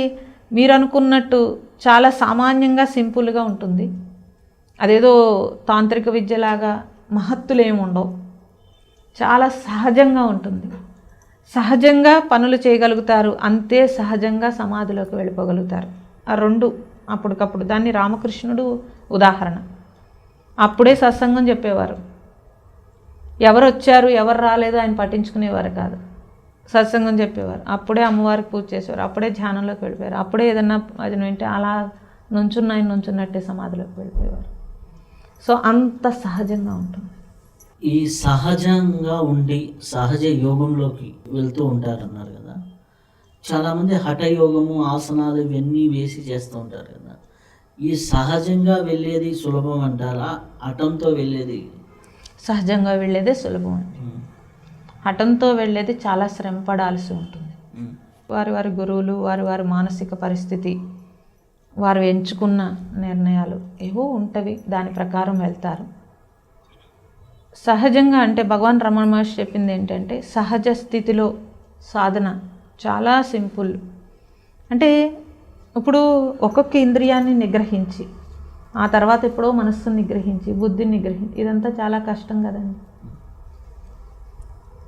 [SPEAKER 2] మీరు అనుకున్నట్టు చాలా సామాన్యంగా సింపుల్గా ఉంటుంది. అదేదో తాంత్రిక విద్యలాగా మహత్తులు ఏమి ఉండవు. చాలా సహజంగా ఉంటుంది. సహజంగా పనులు చేయగలుగుతారు, అంతే సహజంగా సమాధిలోకి వెళ్ళిపోగలుగుతారు. ఆ రెండు అప్పటికప్పుడు. దాన్ని రామకృష్ణుడు ఉదాహరణ. అప్పుడే సత్సంగం చెప్పేవారు. ఎవరు వచ్చారు ఎవరు రాలేదు ఆయన పట్టించుకునేవారు కాదు. సత్సంగం చెప్పేవారు, అప్పుడే అమ్మవారికి పూజ చేసేవారు, అప్పుడే ధ్యానంలోకి వెళ్ళిపోయారు, అప్పుడే ఏదన్నా అది వింటే అలా నుంచున్నట్టే సమాధిలోకి వెళ్ళిపోయేవారు. సో అంత సహజంగా ఉంటుంది.
[SPEAKER 1] ఈ సహజంగా ఉండి సహజ యోగంలోకి వెళ్తూ ఉంటారన్నారు కదా, చాలామంది హఠయోగము ఆసనాలు ఇవన్నీ వేసి చేస్తూ ఉంటారు కదా. ఈ సహజంగా వెళ్ళేది సులభం అంటారా, హఠంతో వెళ్ళేది?
[SPEAKER 2] సహజంగా వెళ్ళేదే సులభం అండి. హఠంతో వెళ్ళేది చాలా శ్రమ పడాల్సి ఉంటుంది. వారి గురువులు వారి మానసిక పరిస్థితి, వారు ఎంచుకున్న నిర్ణయాలు ఏవో ఉంటవి, దాని ప్రకారం వెళ్తారు. సహజంగా అంటే భగవాన్ రమణ మహర్షి చెప్పింది ఏంటంటే సహజ స్థితిలో సాధన చాలా సింపుల్. అంటే ఇప్పుడు ఒక్కొక్క ఇంద్రియాన్ని నిగ్రహించి ఆ తర్వాత ఎప్పుడో మనస్సుని నిగ్రహించి బుద్ధిని నిగ్రహించి ఇదంతా చాలా కష్టం కదండి.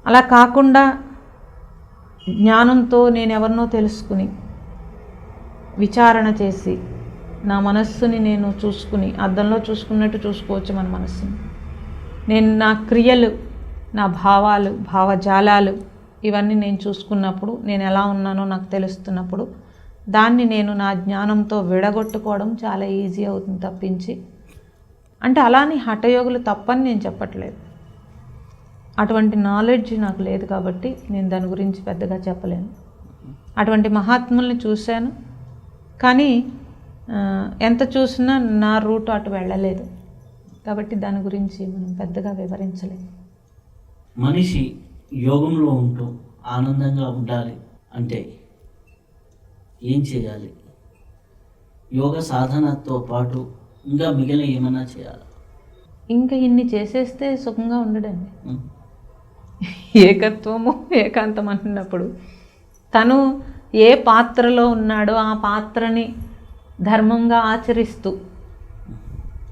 [SPEAKER 2] అలా కాకుండా జ్ఞానంతో నేను ఎవరినో తెలుసుకుని విచారణ చేసి నా మనస్సుని నేను చూసుకుని, అద్దంలో చూసుకున్నట్టు చూసుకోవచ్చు మన మనస్సుని. నేను నా క్రియలు, నా భావాలు, భావజాలాలు ఇవన్నీ నేను చూసుకున్నప్పుడు, నేను ఎలా ఉన్నానో నాకు తెలుస్తున్నప్పుడు దాన్ని నేను నా జ్ఞానంతో విడగొట్టుకోవడం చాలా ఈజీ అవుతుంది తప్పించి. అంటే అలానే హఠయోగులు తప్పని నేను చెప్పట్లేదు. అటువంటి నాలెడ్జ్ నాకు లేదు కాబట్టి నేను దాని గురించి పెద్దగా చెప్పలేను. అటువంటి మహాత్ముల్ని చూశాను, కానీ ఎంత చూసినా నా రూట్ అటు వెళ్ళలేదు కాబట్టి దాని గురించి మనం పెద్దగా వివరించలేము.
[SPEAKER 1] మనిషి యోగంలో ఉంటూ ఆనందంగా ఉండాలి అంటే ఏం చేయాలి? యోగ సాధనతో పాటు ఇంకా మిగిలిన ఏమైనా చేయాలి?
[SPEAKER 2] ఇంకా ఇన్ని చేసేస్తే సుఖంగా ఉండడండి. ఏకత్వము ఏకాంతం అంటున్నప్పుడు తను ఏ పాత్రలో ఉన్నాడో ఆ పాత్రని ధర్మంగా ఆచరిస్తూ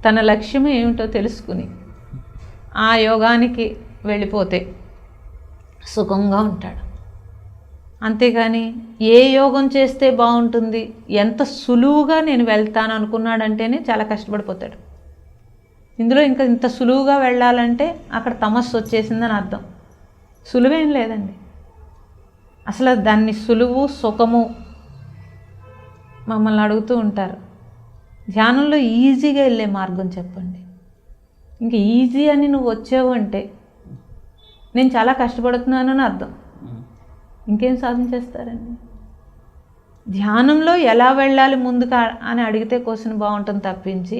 [SPEAKER 2] తన లక్ష్యం ఏమిటో తెలుసుకుని ఆ యోగానికి వెళ్ళిపోతే సుఖంగా ఉంటాడు. అంతేగాని ఏ యోగం చేస్తే బాగుంటుంది, ఎంత సులువుగా నేను వెళ్తాను అనుకున్నాడంటేనే చాలా కష్టపడిపోతాడు. ఇందులో ఇంకా ఇంత సులువుగా వెళ్ళాలంటే అక్కడ తమస్సు వచ్చేసిందని అర్థం. సులువేం లేదండి. అసలు దాన్ని సులువు సుఖము మమ్మల్ని అడుగుతూ ఉంటారు. ధ్యానంలో ఈజీగా వెళ్ళే మార్గం చెప్పండి. ఇంక ఈజీ అని నువ్వు వచ్చావు అంటే నేను చాలా కష్టపడుతున్నాను అని అర్థం. ఇంకేం సాధించేస్తారండి? ధ్యానంలో ఎలా వెళ్ళాలి ముందుకు అని అడిగితే క్వశ్చన్ బాగుంటుంది తప్పించి,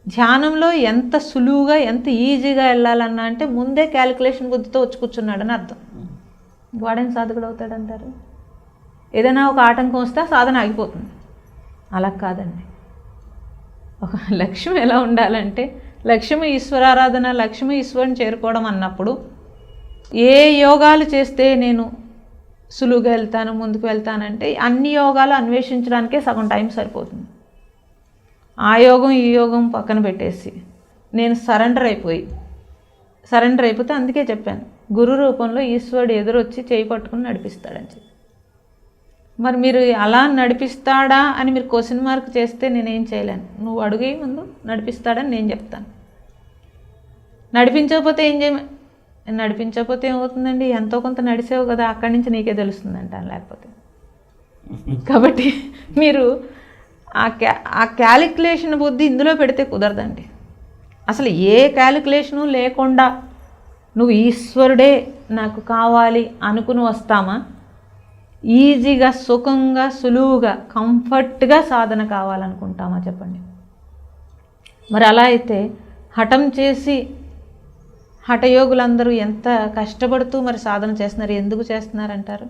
[SPEAKER 2] ధ్యానంలో ఎంత సులువుగా ఎంత ఈజీగా వెళ్ళాలన్నా అంటే ముందే క్యాలిక్యులేషన్ బుద్ధితో వచ్చి కూర్చున్నాడని అర్థం. వాడేం సాధకుడు అవుతాడంటారు? ఏదైనా ఒక ఆటంకం వస్తే సాధన ఆగిపోతుంది. అలా కాదండి. ఒక లక్ష్యం ఎలా ఉండాలంటే, లక్ష్యం ఈశ్వరారాధన, లక్ష్యం ఈశ్వరుని చేరుకోవడం అన్నప్పుడు ఏ యోగాలు చేస్తే నేను సులువుగా వెళ్తాను ముందుకు వెళ్తానంటే అన్ని యోగాలు అన్వేషించడానికే సగం టైం సరిపోతుంది. ఆ యోగం ఈ యోగం పక్కన పెట్టేసి నేను సరెండర్ అయిపోతే అందుకే చెప్పాను, గురు రూపంలో ఈశ్వరుడు ఎదురొచ్చి చేయి పట్టుకుని నడిపిస్తాడని చెప్పి. మరి మీరు అలా నడిపిస్తాడా అని మీరు క్వశ్చన్ మార్క్ చేస్తే నేనేం చేయలేను. నువ్వు అడుగే ముందు నడిపిస్తాడని నేను చెప్తాను. నడిపించకపోతే నడిపించకపోతే ఏమవుతుందండి? ఎంతో కొంత నడిచావు కదా, అక్కడి నుంచి నీకే తెలుస్తుంది అంటాను. లేకపోతే కాబట్టి మీరు ఆ క్యాలిక్యులేషన్ బుద్ధి ఇందులో పెడితే కుదరదండి. అసలు ఏ క్యాలిక్యులేషను లేకుండా నువ్వు ఈశ్వరుడే నాకు కావాలి అనుకుని వస్తామా? ఈజీగా సుఖంగా సులువుగా కంఫర్ట్గా సాధన కావాలనుకుంటామా చెప్పండి. మరి అలా అయితే హఠం చేసి హఠయోగులందరూ ఎంత కష్టపడుతూ మరి సాధన చేస్తున్నారు, ఎందుకు చేస్తున్నారంటారు?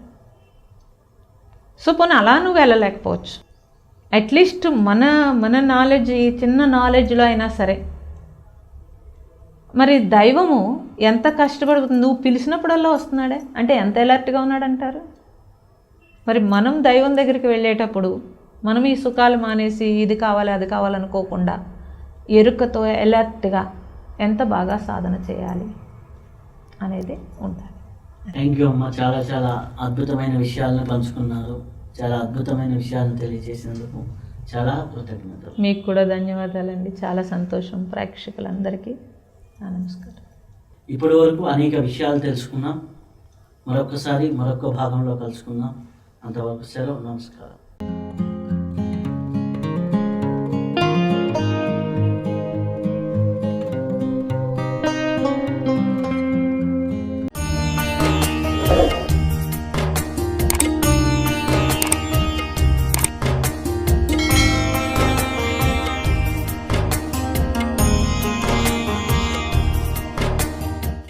[SPEAKER 2] సో పోనీ అలా నువ్వు వెళ్ళలేకపోవచ్చు, అట్లీస్ట్ మన నాలెడ్జ్, ఈ చిన్న నాలెడ్జ్లో అయినా సరే మరి దైవము ఎంత కష్టపడుతుంది, నువ్వు పిలిచినప్పుడల్లా వస్తున్నాడే అంటే ఎంత ఎలర్ట్గా ఉన్నాడంటారు. మరి మనం దైవం దగ్గరికి వెళ్ళేటప్పుడు మనం ఈ సుఖాలు మానేసి ఇది కావాలి అది కావాలనుకోకుండా ఎరుకతో ఎలర్ట్గా ఎంత బాగా సాధన చేయాలి అనేది ఉండాలి.
[SPEAKER 1] థ్యాంక్ యూ అమ్మ. చాలా చాలా అద్భుతమైన విషయాలను పంచుకున్నారు. చాలా అద్భుతమైన విషయాలను తెలియజేసినందుకు చాలా కృతజ్ఞతలు.
[SPEAKER 2] మీకు కూడా ధన్యవాదాలండి. చాలా సంతోషం. ప్రేక్షకులందరికీ నమస్కారం.
[SPEAKER 1] ఇప్పటి వరకు అనేక విషయాలు తెలుసుకున్నాం. మరొక భాగంలో కలుసుకుందాం. అంతవరకు సెలవు. నమస్కారం.